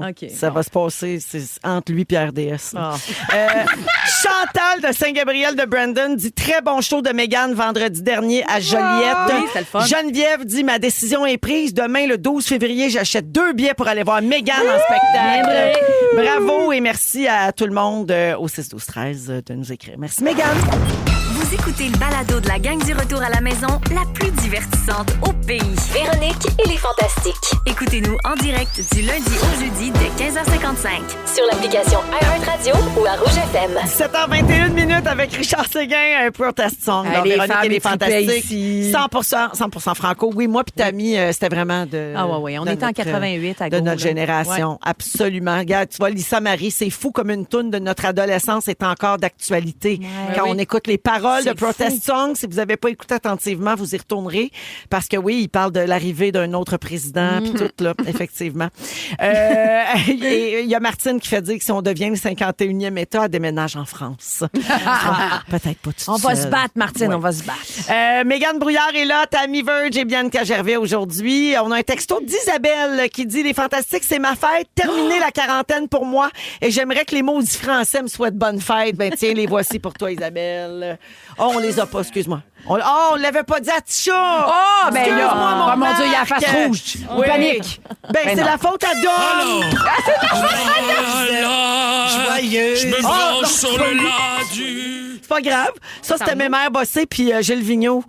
OK. Ça va se passer c'est entre lui et RDS. Ah. Chantal de Saint-Gabriel de Brandon dit très bon show de Mégane vendredi dernier à Joliette. Oui, c'était le fun. Geneviève dit ma décision est prise. Demain, le 12 février, j'achète 2 billets pour aller voir Mégane en spectacle. Bravo et merci à tout le monde au 6-12-13 de nous écrire. Merci Mégane. Vous écoutez le balado de la gang du retour à la maison, la plus divertissante au pays. Véronique et les Fantastiques. Écoutez-nous en direct du lundi au jeudi dès 15h55. Sur l'application iHeartRadio ou à Rouge FM. 7h21 minutes avec Richard Séguin, Protest Song. Hey, dans les Véronique femmes, et les ils tripaient Fantastiques. ici. 100% franco. Oui, moi puis Tammy, c'était vraiment de. Ah ouais, on de était en notre, 88 à de Gaulle, notre là. génération. Absolument. Regarde, tu vois, Lisa Marie, c'est fou comme une toune de notre adolescence est encore d'actualité. Quand on écoute les paroles de Protest Song, si vous n'avez pas écouté attentivement, vous y retournerez. Parce que oui, il parle de l'arrivée d'un autre président, puis tout, là, effectivement. Il y a Martine qui fait dire que si on devient le 51e État, elle déménage en France. Peut-être pas tout On va seul. se battre, Martine, Ouais. on va se battre. Mégane Brouillard est là, Tammy Verge et Bianca Gervais aujourd'hui. On a un texto d'Isabelle qui dit « Les Fantastiques, c'est ma fête. Terminez la quarantaine pour moi et j'aimerais que les maudits français me souhaitent bonne fête. » Ben tiens, les voici pour toi, Isabelle. Oh, on les a pas, excuse-moi. On l'avait pas dit à Ticha. Oh, ben là, Excuse-moi, oh mon Dieu, il y a la face Marc. rouge. Oui. Panique. Ben, c'est non. la faute à Dom. Joyeux. Je me Oh, branche non, sur le ladu. C'est pas grave. Ça, c'était mes mères bossées puis Gilles Vigneault.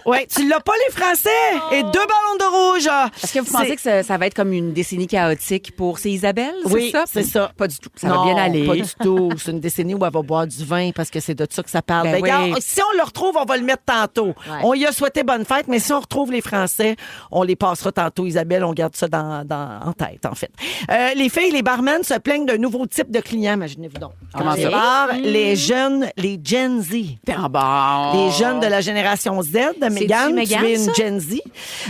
Ouais, tu l'as pas, les Français? Et 2 ballons de rouge. Est-ce que vous pensez que ça va être comme une décennie chaotique pour ces Isabelle? Oui, ça? c'est ça. Pas du tout. Ça Non, va bien aller. pas du tout. C'est une décennie où elle va boire du vin parce que c'est de ça que ça parle. Ben Ben, oui. regarde, si on le retrouve, on va le mettre tantôt. On y a souhaité bonne fête, mais si on retrouve les Français, on les passera tantôt. Isabelle, on garde ça en tête, en fait. Les filles, les barmen se plaignent d'un nouveau type de client, imaginez-vous donc. Comment Dans les ça? bars, les jeunes, les Gen Z. Ah bon. Les jeunes de la génération Z, de Mégane, tu Mégane, es une ça? Gen Z.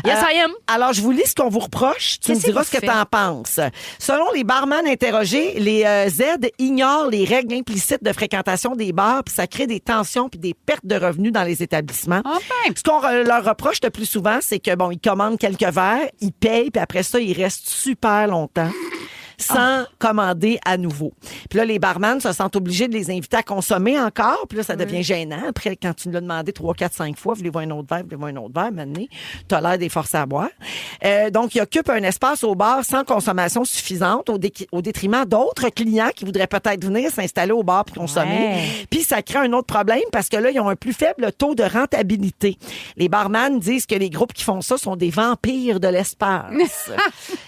Yes, I am. Alors, je vous lis ce qu'on vous reproche. Tu me Qu'est-ce diras que ce que vous tu en penses. Selon les barman interrogés, les Z ignorent les règles implicites de fréquentation des bars, puis ça crée des tensions puis des pertes de revenus dans les établissements. Enfin. Ce qu'on leur reproche le plus souvent, c'est que bon, ils commandent quelques verres, ils payent, puis après ça, ils restent super longtemps sans commander à nouveau. Puis là, les barman se sentent obligés de les inviter à consommer encore. Puis là, ça devient gênant. Après, quand tu l'as demandé 3, 4, 5 fois, voulez-vous un autre verre, voulez-vous un autre verre, maintenant, tu as l'air des forces à boire. Donc, ils occupent un espace au bar sans consommation suffisante au détriment d'autres clients qui voudraient peut-être venir s'installer au bar puis consommer. Ouais. Puis ça crée un autre problème parce que là, ils ont un plus faible taux de rentabilité. Les barman disent que les groupes qui font ça sont des vampires de l'espace.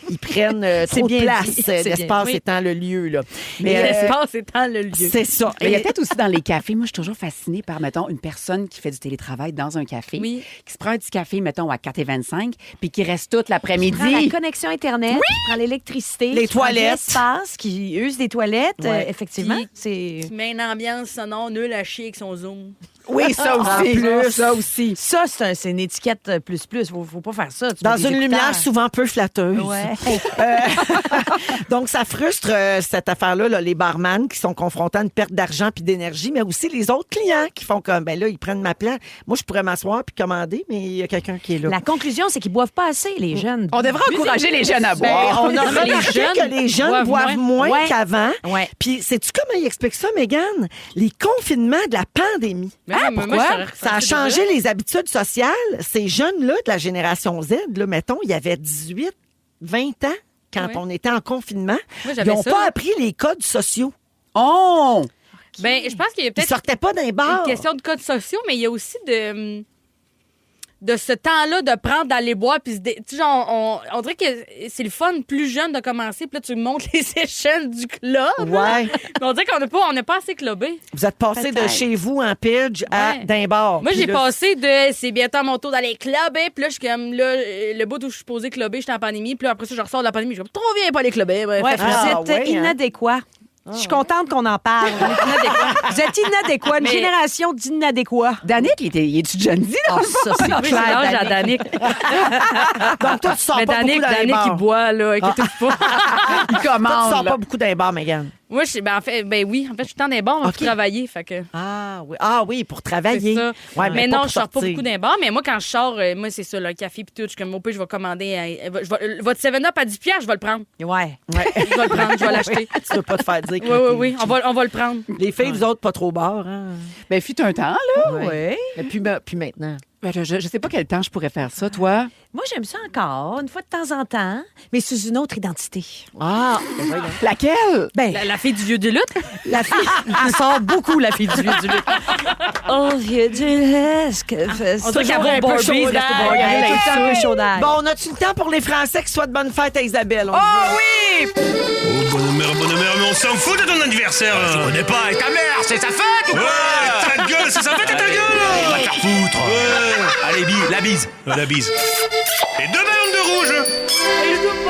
ils prennent trop de bien place, dit. C'est l'espace bien. Oui. étant le lieu. Là. Mais l'espace étant le lieu. C'est ça. Mais il y a peut-être aussi dans les cafés, moi, je suis toujours fascinée par, mettons, une personne qui fait du télétravail dans un café, Oui. qui se prend un petit café, mettons, à 4,25, puis qui reste toute Prends la l'après-midi. connexion Internet, tu prends l'électricité, Les tu prends toilettes. l'espace, qui use des toilettes. Ouais. Effectivement, Puis- c'est... Tu mets une ambiance sonore nulle à chier avec son Zoom. Oui, ça aussi. plus. Ça aussi. Ça, c'est une étiquette plus. Faut pas faire ça. Tu Dans mets des une écouteurs. lumière souvent peu flatteuse. Ouais. Donc, ça frustre cette affaire-là, là, les barman qui sont confrontés à une perte d'argent puis d'énergie, mais aussi les autres clients qui font comme, ben là, ils prennent ma place. Moi, je pourrais m'asseoir puis commander, mais il y a quelqu'un qui est là. La conclusion, c'est qu'ils boivent pas assez, les jeunes. On devrait encourager les jeunes à Ben, boire. on a Non, mais les remarqué jeunes que les jeunes boivent moins Ouais. qu'avant. Ouais. Puis, sais-tu comment il explique ça, Mégane? Les confinements de la pandémie. Mais moi, Pourquoi? je t'aurais Ça a ressenti changé déjà. les habitudes sociales. Ces jeunes-là de la génération Z, là, mettons, il y avait 18, 20 ans quand Oui. on était en confinement. Moi, Ils j'avais n'ont ça. pas appris les codes sociaux. Oh! Ben, je pense qu'il y a Ils peut-être sortaient pas d'un bar. une question de codes sociaux, mais il y a aussi de ce temps-là de prendre d'aller boire puis tu sais, genre on dirait que c'est le fun plus jeune de commencer puis là tu montes les échelles du club. Ouais. Mais on dirait qu'on n'a pas assez clubé. Vous êtes passé de Peut-être. chez vous en pidge à Ouais. d'un bar. Moi Puis j'ai là, passé de c'est bientôt à mon tour d'aller clubber puis là je suis comme là le bout où je suis posé clubber, j'étais en pandémie puis là après ça je ressors de la pandémie, je suis comme trop bien pas aller clubber. Ouais, Ouais, faites- Ah, vous êtes ouais, hein? inadéquats. Je suis contente qu'on en parle. Vous êtes inadéquats. Une Mais- génération d'inadéquats. Danick, il est-tu Gen Z, là? Ça, c'est Oui, c'est l'âge à Danick. Donc, toi, tu sors Mais pas Danick, beaucoup dans les Danick il bars. boit là, inquiétez-vous pas. Il Toi, tu commande, sors là. pas beaucoup dans les bars, Mégane. Moi je ben en fait ben oui, en fait je suis dans des bars pour Ok. travailler, fait que Ah oui, pour travailler. c'est ça. Ouais, mais pas non, pour je sors pas sortir. beaucoup d'un bar. Mais moi, quand je sors, moi, c'est ça, le café puis tout. Je suis comme, au pire, je vais commander. Votre 7-Up à 10$, je vais le prendre. Ouais. Ouais. Je vais le prendre, je vais l'acheter. Tu veux pas te faire dire que Oui, oui, t'es- oui, on va le prendre. Les filles, vous autres, pas trop bar, hein? Ben, fut un temps, là. Ouais. Et puis maintenant. Ben, je sais pas quel temps je pourrais faire ça, toi. Moi, j'aime ça encore, une fois de temps en temps, mais sous une autre identité. Ah! Laquelle? Ben, La fille du vieux du lutte. la fille, elle sort beaucoup, la fille du vieux du lutte. Oh, vieux du lutte, que fait On dirait Toujours qu'elle va un au peu Barbies, chaud reste au d'ail. Barbies. Elle est tout le temps un peu chaud d'ail. Bon, on a-tu le temps pour les Français qui souhaitent bonne fête à Isabelle? Oh oui! Oh, bonne mère, mais on s'en fout de ton anniversaire, là. Je connais pas, et ta mère, c'est sa fête ou quoi? Ouais, ta gueule, c'est sa fête et ta gueule! Va te faire foutre! Ouais. Allez, la bise. La bise. Et 2 ballons de rouge!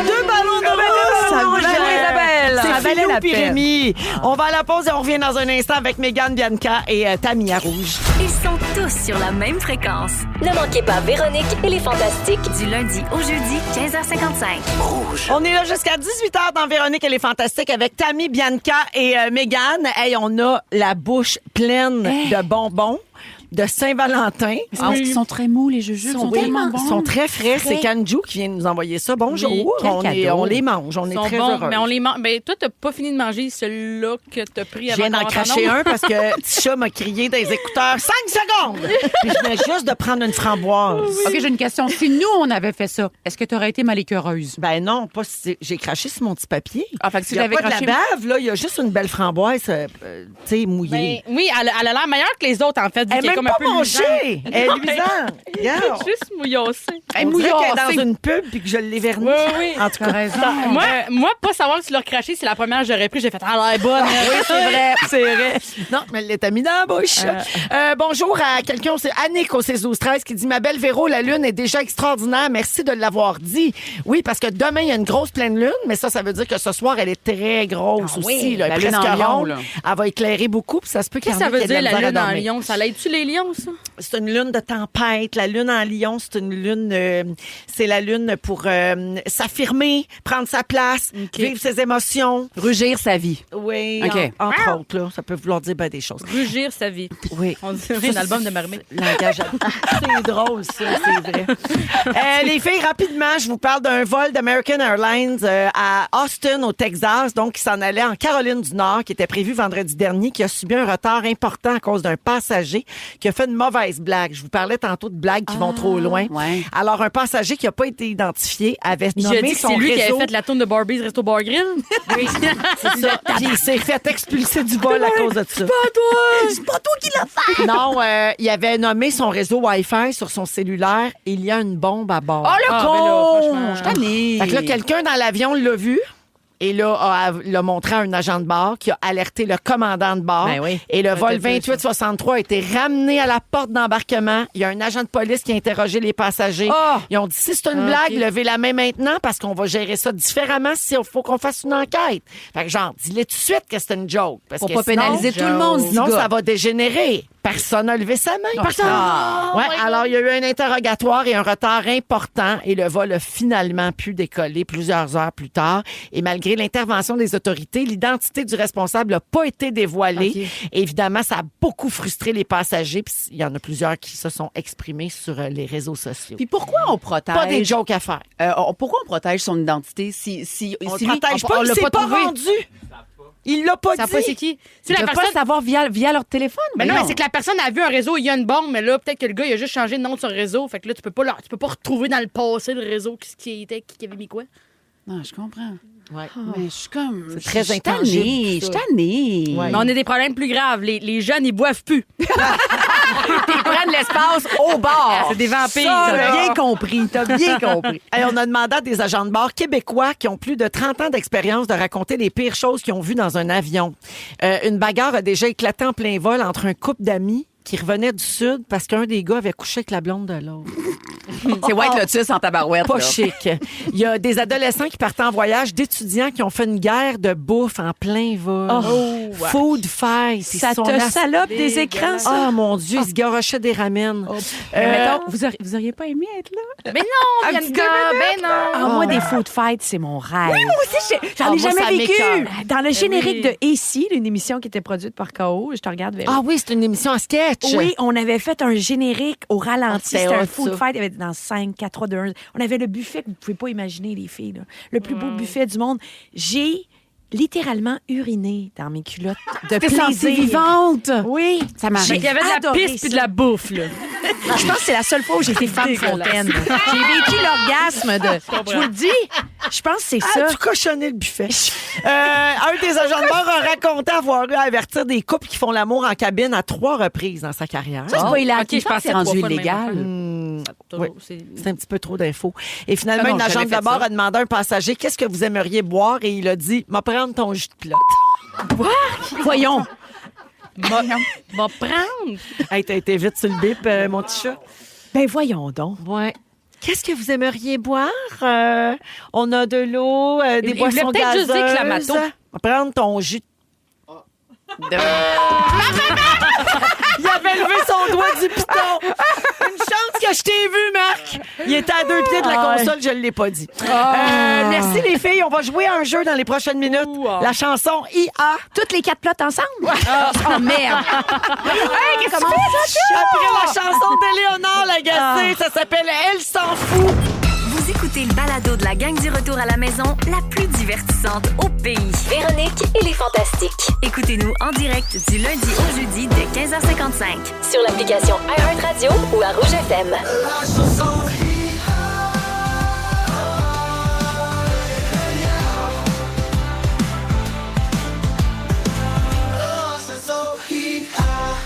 Deux ballons de rouge! Ça valait Isabelle. Ça C'est valait Philou la puis peine. Rémi. On va à la pause et on revient dans un instant avec Mégane, Bianca et Tammy à Rouge. Ils sont tous sur la même fréquence. Ne manquez pas Véronique et les Fantastiques. Du lundi au jeudi, 15h55. On est là jusqu'à 18h dans Véronique et les Fantastiques avec Tammy, Bianca et Mégane. Hey, on a la bouche pleine de bonbons de Saint-Valentin. Parce qu'ils sont très mous, les jujubes. Ils sont Oui, tellement bons. ils sont très frais. C'est Kanju qui vient de nous envoyer ça. Bonjour. quel on, cadeau. on les mange. On Ils est sont très bons, heureux. mais on les mange. Ben, toi, t'as pas fini de manger celui-là que t'as pris Je avant viens d'en qu'on cracher rentre en un parce que Tisha m'a crié dans les écouteurs 5 secondes. Puis je venais juste de prendre une framboise. OK, j'ai une question. Si nous, on avait fait ça, est-ce que tu aurais été malécœureuse? Ben non, pas si j'ai craché sur mon petit papier. Ah, fait que si Il y a j'avais pas de la craché- bave, là. Il y a juste une belle framboise, tu sais, mouillée. Ben, oui, elle a l'air meilleure que les autres, en fait. Vu Elle qu'elle est est même comme un pas peu luisante. manchée. Elle est luisante. Regarde. Juste mouillassée. On dirait qu'elle est dans une pub puis que je l'ai vernie. Oui, oui. En tout cas, raison. Moi, pas savoir si tu l'as recraché, c'est la première que j'aurais pris. J'ai fait, ah, elle est bonne. oui, c'est vrai, c'est vrai. Non, mais elle l'a mis dans la bouche. Bonjour à quelqu'un, c'est Annick au 16-12-13 qui dit « Ma belle Véro, la lune est déjà extraordinaire. Merci de l'avoir dit. » Oui, parce que demain, il y a une grosse pleine lune, mais ça veut dire que ce soir, elle est très grosse aussi. Là, la elle est lune presque en lion, ronde. là. Elle va éclairer beaucoup, puis ça se peut qu'il y Qu'est-ce en que ça ait veut qui aient de dire, la misère à lune en dormir. lion? Ça l'aide-tu les lions, ça? C'est une lune de tempête. La lune en lion, c'est une lune, c'est la lune pour s'affirmer, prendre sa place, vivre ses émotions. Rugir sa vie. Oui, OK. entre autres, là, ça peut vouloir dire bien des choses. Rugir sa vie. Oui. On dirait un album de Marimé. Langage c'est drôle, ça, c'est vrai. Les filles, rapidement, je vous parle d'un vol d'American Airlines à Austin, au Texas, donc qui s'en allait en Caroline du Nord, qui était prévu vendredi dernier, qui a subi un retard important à cause d'un passager qui a fait une mauvaise blague. Je vous parlais tantôt de blagues qui vont trop loin. ouais. Alors, un passager qui n'a pas été identifié avait J'ai nommé dit que son c'est lui qui réseau... avait fait la tourne de Barbie's Resto Bar Grill. Oui, c'est ça. Puis il s'est fait expulser du vol à cause de ça. C'est pas toi qui l'as fait! Non, il avait nommé son réseau Wi-Fi sur son cellulaire. Il y a une bombe à bord. Oh, le Ah, con! ben là, franchement. Je suis tannée. Fait que là, quelqu'un dans l'avion l'a vu. Et là, l'a montré à un agent de bord qui a alerté le commandant de bord. Ben oui. Et le vol Peut-être 2863 a été ramené à la porte d'embarquement. Il y a un agent de police qui a interrogé les passagers. Oh! Ils ont dit, si c'est une blague, levez la main maintenant parce qu'on va gérer ça différemment s'il faut qu'on fasse une enquête. Fait que genre, dis-le tout de suite que c'est une joke. Parce Pour que pas sinon- pénaliser tout le monde, Sinon, ce gars. ça va dégénérer. Personne n'a levé sa main. Personne. Ah. Ouais, alors, il y a eu un interrogatoire et un retard important et le vol a finalement pu décoller plusieurs heures plus tard. Et malgré l'intervention des autorités, l'identité du responsable n'a pas été dévoilée. OK. Et évidemment, ça a beaucoup frustré les passagers. Puis il y en a plusieurs qui se sont exprimés sur les réseaux sociaux. Puis pourquoi on protège... Pas des jokes à faire. Pourquoi on protège son identité si On si le lui, protège on pas, il l'a s'est pas trouvé? rendu. Il l'a pas Ça dit. pas c'est qui? Tu Tu la peux personne. pas savoir via leur téléphone? Mais non, voyons. mais c'est que la personne a vu un réseau, il y a une bombe, mais là, peut-être que le gars, il a juste changé de nom de son réseau. Fait que là, tu peux pas retrouver dans le passé le réseau qui avait mis quoi. Non, je comprends. Ouais. Mais je suis comme... C'est très je suis intangible, tannée, Je tout suis ça. tannée. Ouais. Mais on a des problèmes plus graves. Les jeunes, ils boivent plus. Ils prennent l'espace au bar. C'est des vampires. T'as bien compris, t'as bien compris. Hey, on a demandé à des agents de bord québécois qui ont plus de 30 ans d'expérience de raconter les pires choses qu'ils ont vues dans un avion. Une bagarre a déjà éclaté en plein vol entre un couple d'amis qui revenaient du Sud parce qu'un des gars avait couché avec la blonde de l'autre. C'est White Lotus en tabarouette. Pas là. chic. Il y a des adolescents qui partaient en voyage, d'étudiants qui ont fait une guerre de bouffe en plein vol. Food fight. Ça te salope des écrans, ça? Oh mon Dieu, ils se garochaient des ramen. Mettons, vous auriez pas aimé être là? Mais non, Bianca, ben non. Ah, moi, des food fights, c'est mon rêve. Oui, moi aussi, j'en ai Ah, moi, ça jamais vécu. m'écoeure. Dans le générique oui. de AC, une émission qui était produite par KO, je te regarde vers Ah oui, c'est une émission en sketch. Oui, on avait fait un générique au ralenti. Ah, c'était C'était un hot, food ça. fight. Il y avait dans 5, 4, 3, 2, 1. On avait le buffet que vous pouvez pas imaginer, les filles. Là. Le plus beau buffet du monde. J'ai littéralement uriné dans mes culottes de T'es sentie plaisir. vivante. Oui. Ça m'arrive. Il y avait de la adoré piste puis de ça. la bouffe, là. Je pense que c'est la seule fois où j'ai été femme fontaine. J'ai vécu l'orgasme de... Je vous le dis, je pense que c'est ça. Ah, tu cochonnais le buffet. Un des agents de bord a raconté avoir eu à avertir des couples qui font l'amour en cabine à 3 reprises dans sa carrière. Ça, c'est pas illégal. OK, je pense que c'est rendu trois fois le même illégal. affaire. Oui. C'est- C'est un petit peu trop d'infos. Et finalement, Ah non, une agente j'avais de fait bord ça. a demandé à un passager qu'est-ce que vous aimeriez boire et il a dit m'a prendre ton jus de pilote. Voyons. Va prendre. Hey, t'as été vite sur le bip, mon petit chat. Ben voyons donc. Ouais. Qu'est-ce que vous aimeriez boire? On a de l'eau, des Il boissons voulait peut-être juste dire gazeuses. Clamato. Va prendre ton jus. Il avait levé son doigt du piton. Une chance que je t'ai vu, Marc. Il était à 2 pieds de la console, je ne l'ai pas dit. Merci les filles. On va jouer à un jeu dans les prochaines minutes. La chanson IA. Toutes les 4 plottes ensemble? Oh, merde. Hey, qu'est-ce que tu fais, Après la chanson d'Éléonore Lagacé, ça s'appelle Elle s'en fout. Vous écoutez le balado de la gang du retour à la maison, la plus divertissante au pays. Véronique et les Fantastiques. Écoutez-nous en direct du lundi au jeudi dès 15h55. Sur l'application iHeartRadio ou à Rouge FM.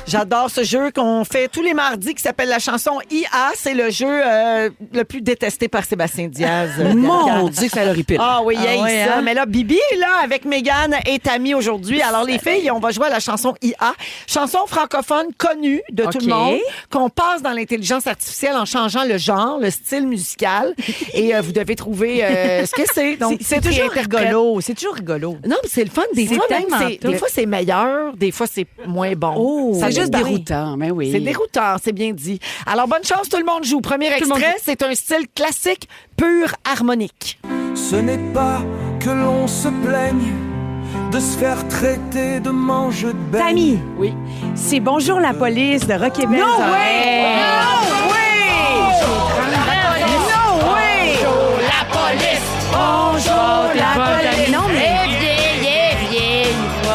J'adore ce jeu qu'on fait tous les mardis qui s'appelle la chanson IA. C'est le jeu le plus détesté par Sébastien Diaz. Mon Dieu, que ça leur ripile. Ah oui, il ouais, ça. hein? Mais là, Bibi est là avec Mégane et Tammy aujourd'hui. Alors, les filles, on va jouer à la chanson IA. Chanson francophone connue de tout OK. le monde, qu'on passe dans l'intelligence artificielle en changeant le genre, le style musical. Et vous devez trouver ce que c'est. Donc, C'est titre et toujours interprète. rigolo. C'est toujours rigolo. Non, mais c'est le fun. Des C'est fois, même, tellement des top. fois, c'est meilleur. Des fois, c'est moins bon. Oh. Ça C'est juste dépend. déroutant, mais oui. C'est déroutant, c'est bien dit. Alors, bonne chance, tout le monde joue. Premier le monde extrait, c'est un style classique, pur harmonique. Ce n'est pas que l'on se plaigne de se faire traiter de mange de bête. Tammy, Oui. c'est Bonjour la police de Rock et Belles No Oreilles. way! No way! Bonjour la police! Non, mais...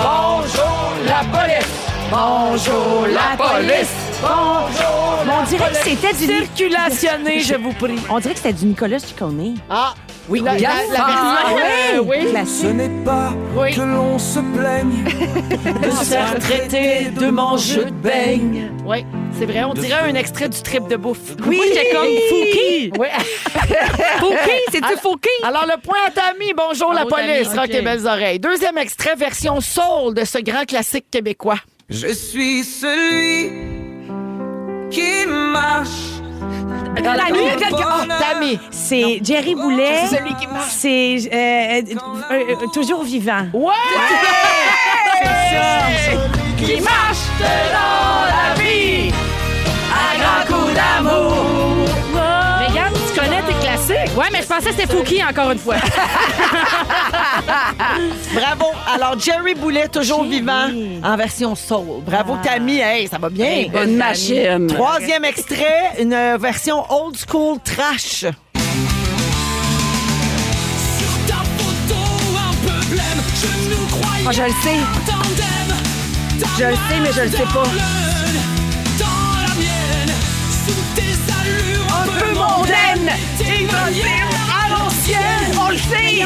Bonjour la police! Bonjour la police! Mais on dirait que c'était du... Circulationné, je vous prie. On dirait que c'était du Nicolas Ciccone. Ah, oui, la version, oui. Classique. Ce n'est pas que l'on se plaigne De se faire traiter de mangeux de beignes. Oui, c'est vrai. On dirait un extrait du trip de bouffe. Oui, j'étais comme Fouki. Oui. Fouki, c'est-tu Fouki? Alors, le point à Tammy. Bonjour, la Bravo, police. Tammy. Rock OK. et belles oreilles. Deuxième extrait, version soul de ce grand classique québécois. Je suis celui qui marche Dans la nuit, bonheur. Tammy. C'est Jerry Boulet. C'est celui qui marche. C'est toujours vivant. Ouais! C'est ça. Qui marche dans la vie à grand coup d'amour. Mais regarde, tu connais tes classiques. Ouais, mais je pensais que c'était Fouki encore une fois. Bravo. Alors, Jerry Boulet, toujours vivant, en version soul. Bravo, Tammy. Hey, ça va bien. Bonne machine. Troisième extrait, une version old school trash. Oh, je le sais. Je le sais, mais je le sais pas. Un peu mondaine. À l'ancienne. On le sait.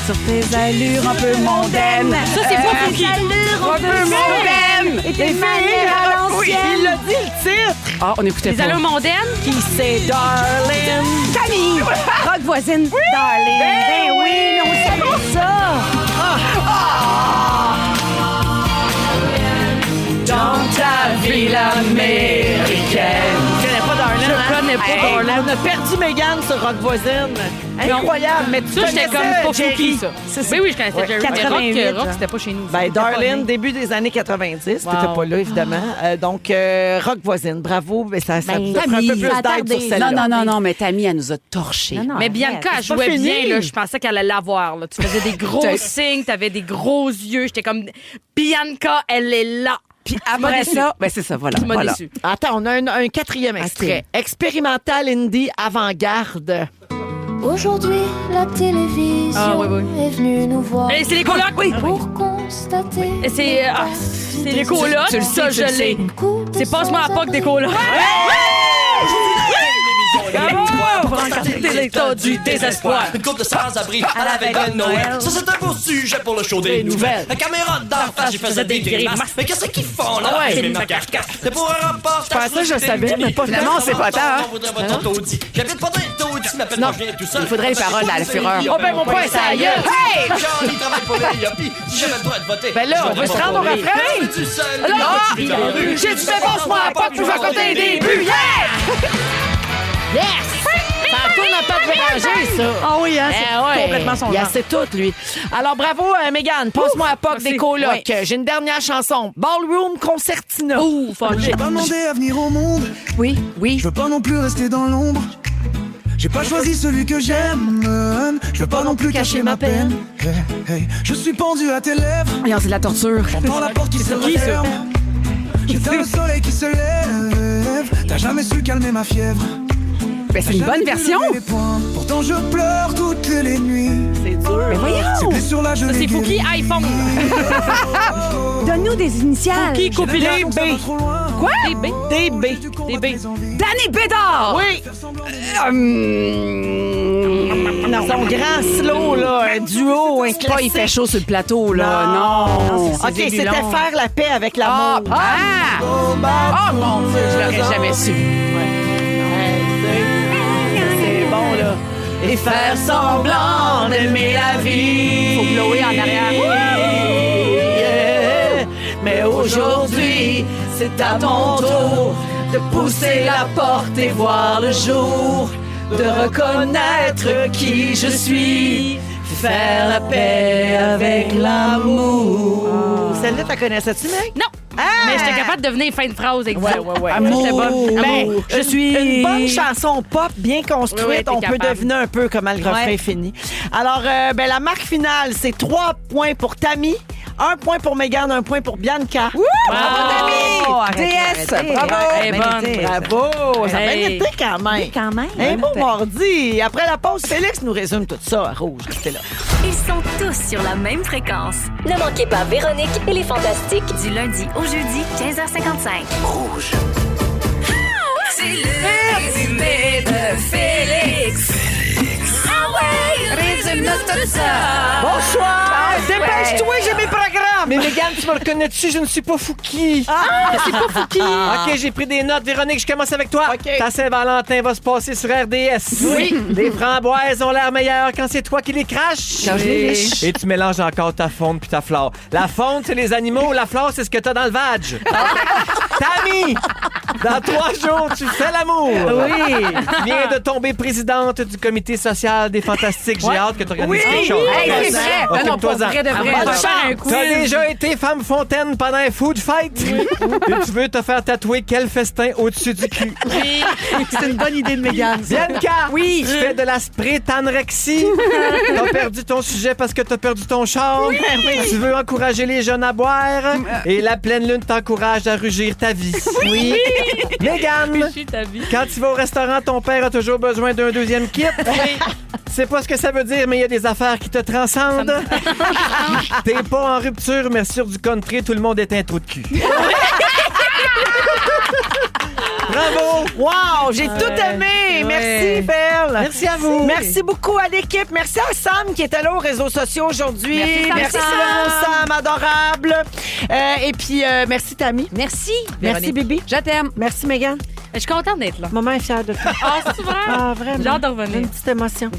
Sur tes allures un peu mondaines. Ça, c'est pas Fouki. Un peu mondaine. Et tes manières à l'ancienne. Il l'a dit, le titre. Ah, on écoutait Les pas. allures mondaines. Qui c'est, darling? Camille. Rock voisine. Darling. Ben oui, mais on savait ça. Dans ta ville américaine. Je connais pas Darlene. Je connais pas Darlene. On a perdu Mégane sur Rock Voisine. Incroyable. Mais tu Ça, j'étais comme connaissais pas Jerry. Fouki, ça. Oui, oui, je connaissais Ouais. Jerry. 88, Mais Rock, genre. c'était pas chez nous. Ben, C'était pas Darlene, né. début des années 90. T'étais Wow. pas là, évidemment. Donc, Rock Voisine, bravo. Ben, ça Ben, vous offre un peu Tammy, plus ça a d'aide sur tardé. celle-là. Non, mais Tammy, elle nous a torchés. Non, Mais arrête. Bianca, elle c'est pas jouait fini. bien. Là. Je pensais qu'elle allait l'avoir. Là. Tu faisais des gros signes, t'avais des gros yeux. J'étais comme, Bianca, elle est là. Puis après ça, ben c'est ça, voilà. Tu m'as voilà. déçu. Attends, on a un quatrième extrait. Expérimental indie avant-garde. Aujourd'hui, la télévision Ah, oui, oui. est venue nous voir Et c'est les colocs. Oui. pour constater Et c'est les colocs. Tu le sais, Ça, tu je le sais. l'ai. C'est passe-moi à POC des colocs. C'est l'état du désespoir. Une couple de sans-abri à la veille de Noël. Ça, c'est un beau sujet pour le show des nouvelles. La caméra d'en face, j'y faisais des grimaces. Mais qu'est-ce qu'ils font là? Ouais. Je mets ma carcasse. C'est pour un reportage. Je pensais que je savais, mais pas Finalement, c'est pas tant, hein? On voudrait votre taudis. J'habite pas dans les taudis, m'appelle pas bien tout seul. il faudrait les paroles à la fureur. Oh, ben, mon point, c'est ailleurs. Hey! Johnny travaille pour les Yoppies. Si j'avais le droit de voter. Ben là, on va se rendre au refrain. Je suis seul. J'ai du défonce-moi à pas que je vais compter des buts. Yeah! Yes! Ça tourne en pas de véranger, ça. Ah oui, hein, c'est Eh ouais. complètement son Il a genre. assez tout, lui. Alors, bravo, Mégane. Passe-moi à POC des colocs. J'ai une dernière chanson. Ballroom Concertina. Ouh, fuck. J'ai pas demandé à venir au monde. Oui, oui. Je veux pas non plus rester dans l'ombre. J'ai pas choisi celui que j'aime. Je veux pas non plus cacher ma peine. Hey, hey. Je suis pendu à tes lèvres. Voyons, c'est de la torture. J'entends la porte qui se referme. J'éteins le soleil qui se lève. T'as jamais su calmer ma fièvre. Ben, c'est une bonne version. Pourtant je pleure toutes les nuits. C'est dur. Mais voyons. C'est sur-là je Ça, c'est l'ai Fouki guéri. iPhone. Donne-nous des initiales. Fouki copilé. DB. Quoi? DB. DB. DB. Danny Bédard! Oui. Non. Son grand slow, là. Un duo, un Pas, il fait classique. chaud sur le plateau, là. Non. OK, c'était faire la paix avec l'amour. Ah! Oh mon Dieu, je l'aurais jamais su. C'est bon, là. Et faire semblant d'aimer la vie. Faut blower en arrière. Yeah. Mais aujourd'hui, c'est à ton tour de pousser la porte et voir le jour, de reconnaître qui je suis, faire la paix avec l'amour. Celle-là, t'as connaissais-tu, mec? Non. Mais j'étais capable de devenir fin de phrase exact. Ouais. J'étais bonne. Ben, Amour. je suis une bonne chanson pop bien construite. Oui, t'es on peut capable. deviner un peu comment le refrain Ouais. finit. Alors, ben, la marque finale, c'est 3 points pour Tammy, 1 point pour Mégane, 1 point pour Bianca. Bravo, DS, bravo. Elle est bonne. Bravo. Ça a bien Hey. été quand même. Quand même. Un beau mardi. Après la pause, Félix nous résume tout ça à Rouge. Restez là. Ils sont tous sur la même fréquence. Ne manquez pas Véronique et les Fantastiques. Du lundi au jeudi, 15h55. Rouge. C'est le résumé de Félix. Ah ouais, résume-nous tout ça. Bonsoir. Dépêche-toi, j'ai mes programmes. Mais Mégane, tu me reconnais-tu? Je ne suis pas Fouki. c'est pas Fouki. OK, j'ai pris des notes. Véronique, je commence avec toi. OK. Ta Saint-Valentin va se passer sur RDS. Oui. Les framboises ont l'air meilleures quand c'est toi qui les craches. Et tu mélanges encore ta faune puis ta flore. La faune, c'est les animaux. La flore, c'est ce que t'as dans le vag. Tammy, dans 3 jours, tu fais l'amour. Oui. Tu viens de tomber présidente du comité social des Fantastiques. J'ai hâte que tu organises quelque chose. Hey, c'est vrai. Non, pas Occupe-toi-en. vrai de vrai. bonne On va faire un chance. quiz. T'as déjà été femme fontaine pendant un food fight? Et tu veux te faire tatouer quel festin au-dessus du cul? C'est une bonne idée de Mégane. Bianca! Oui! Tu fais de la sprétanorexie? T'as perdu ton sujet parce que t'as perdu ton char? Tu veux encourager les jeunes à boire? Et la pleine lune t'encourage à rugir ta vie. Oui! Mégane! Ta vie. Quand tu vas au restaurant, ton père a toujours besoin d'un deuxième kit? C'est pas ce que ça veut dire, mais il y a des affaires qui te transcendent. T'es pas en rupture, mais sur du country, tout le monde est un trou de cul. Bravo! Wow, j'ai tout aimé. Merci, Belle. Merci à vous. Merci beaucoup à l'équipe. Merci à Sam qui était là aux réseaux sociaux aujourd'hui. Merci, Sam. le beau Sam, adorable. Et puis, merci, Tammy. Merci. Merci, Bibi. Je t'aime. Merci, Mégane. Je suis contente d'être là. Maman est fière de toi. Ah, c'est vrai? Ah, vraiment. J'ai hâte de revenir. Une petite émotion.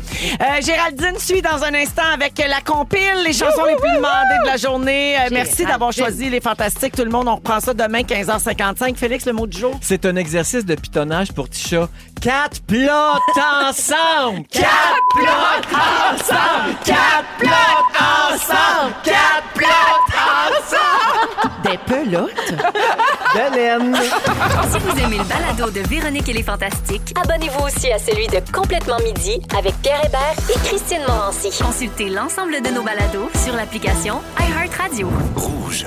Géraldine suit dans un instant avec la compile, les chansons les plus demandées de la journée. Merci d'avoir choisi les Fantastiques. Tout le monde, on reprend ça demain, 15h55. Félix, le mot du jour? C'est un exercice de pitonnage pour Tisha. 4 plats ensemble! 4 plats ensemble! 4 plats ensemble! 4 plats ensemble! Des pelotes. De laine. Si vous aimez le balado de Véronique et les Fantastiques, Abonnez-vous aussi à celui de Complètement Midi avec Pierre Hébert et Christine Morancy. consultez l'ensemble de nos balados sur l'application iHeartRadio. Rouge.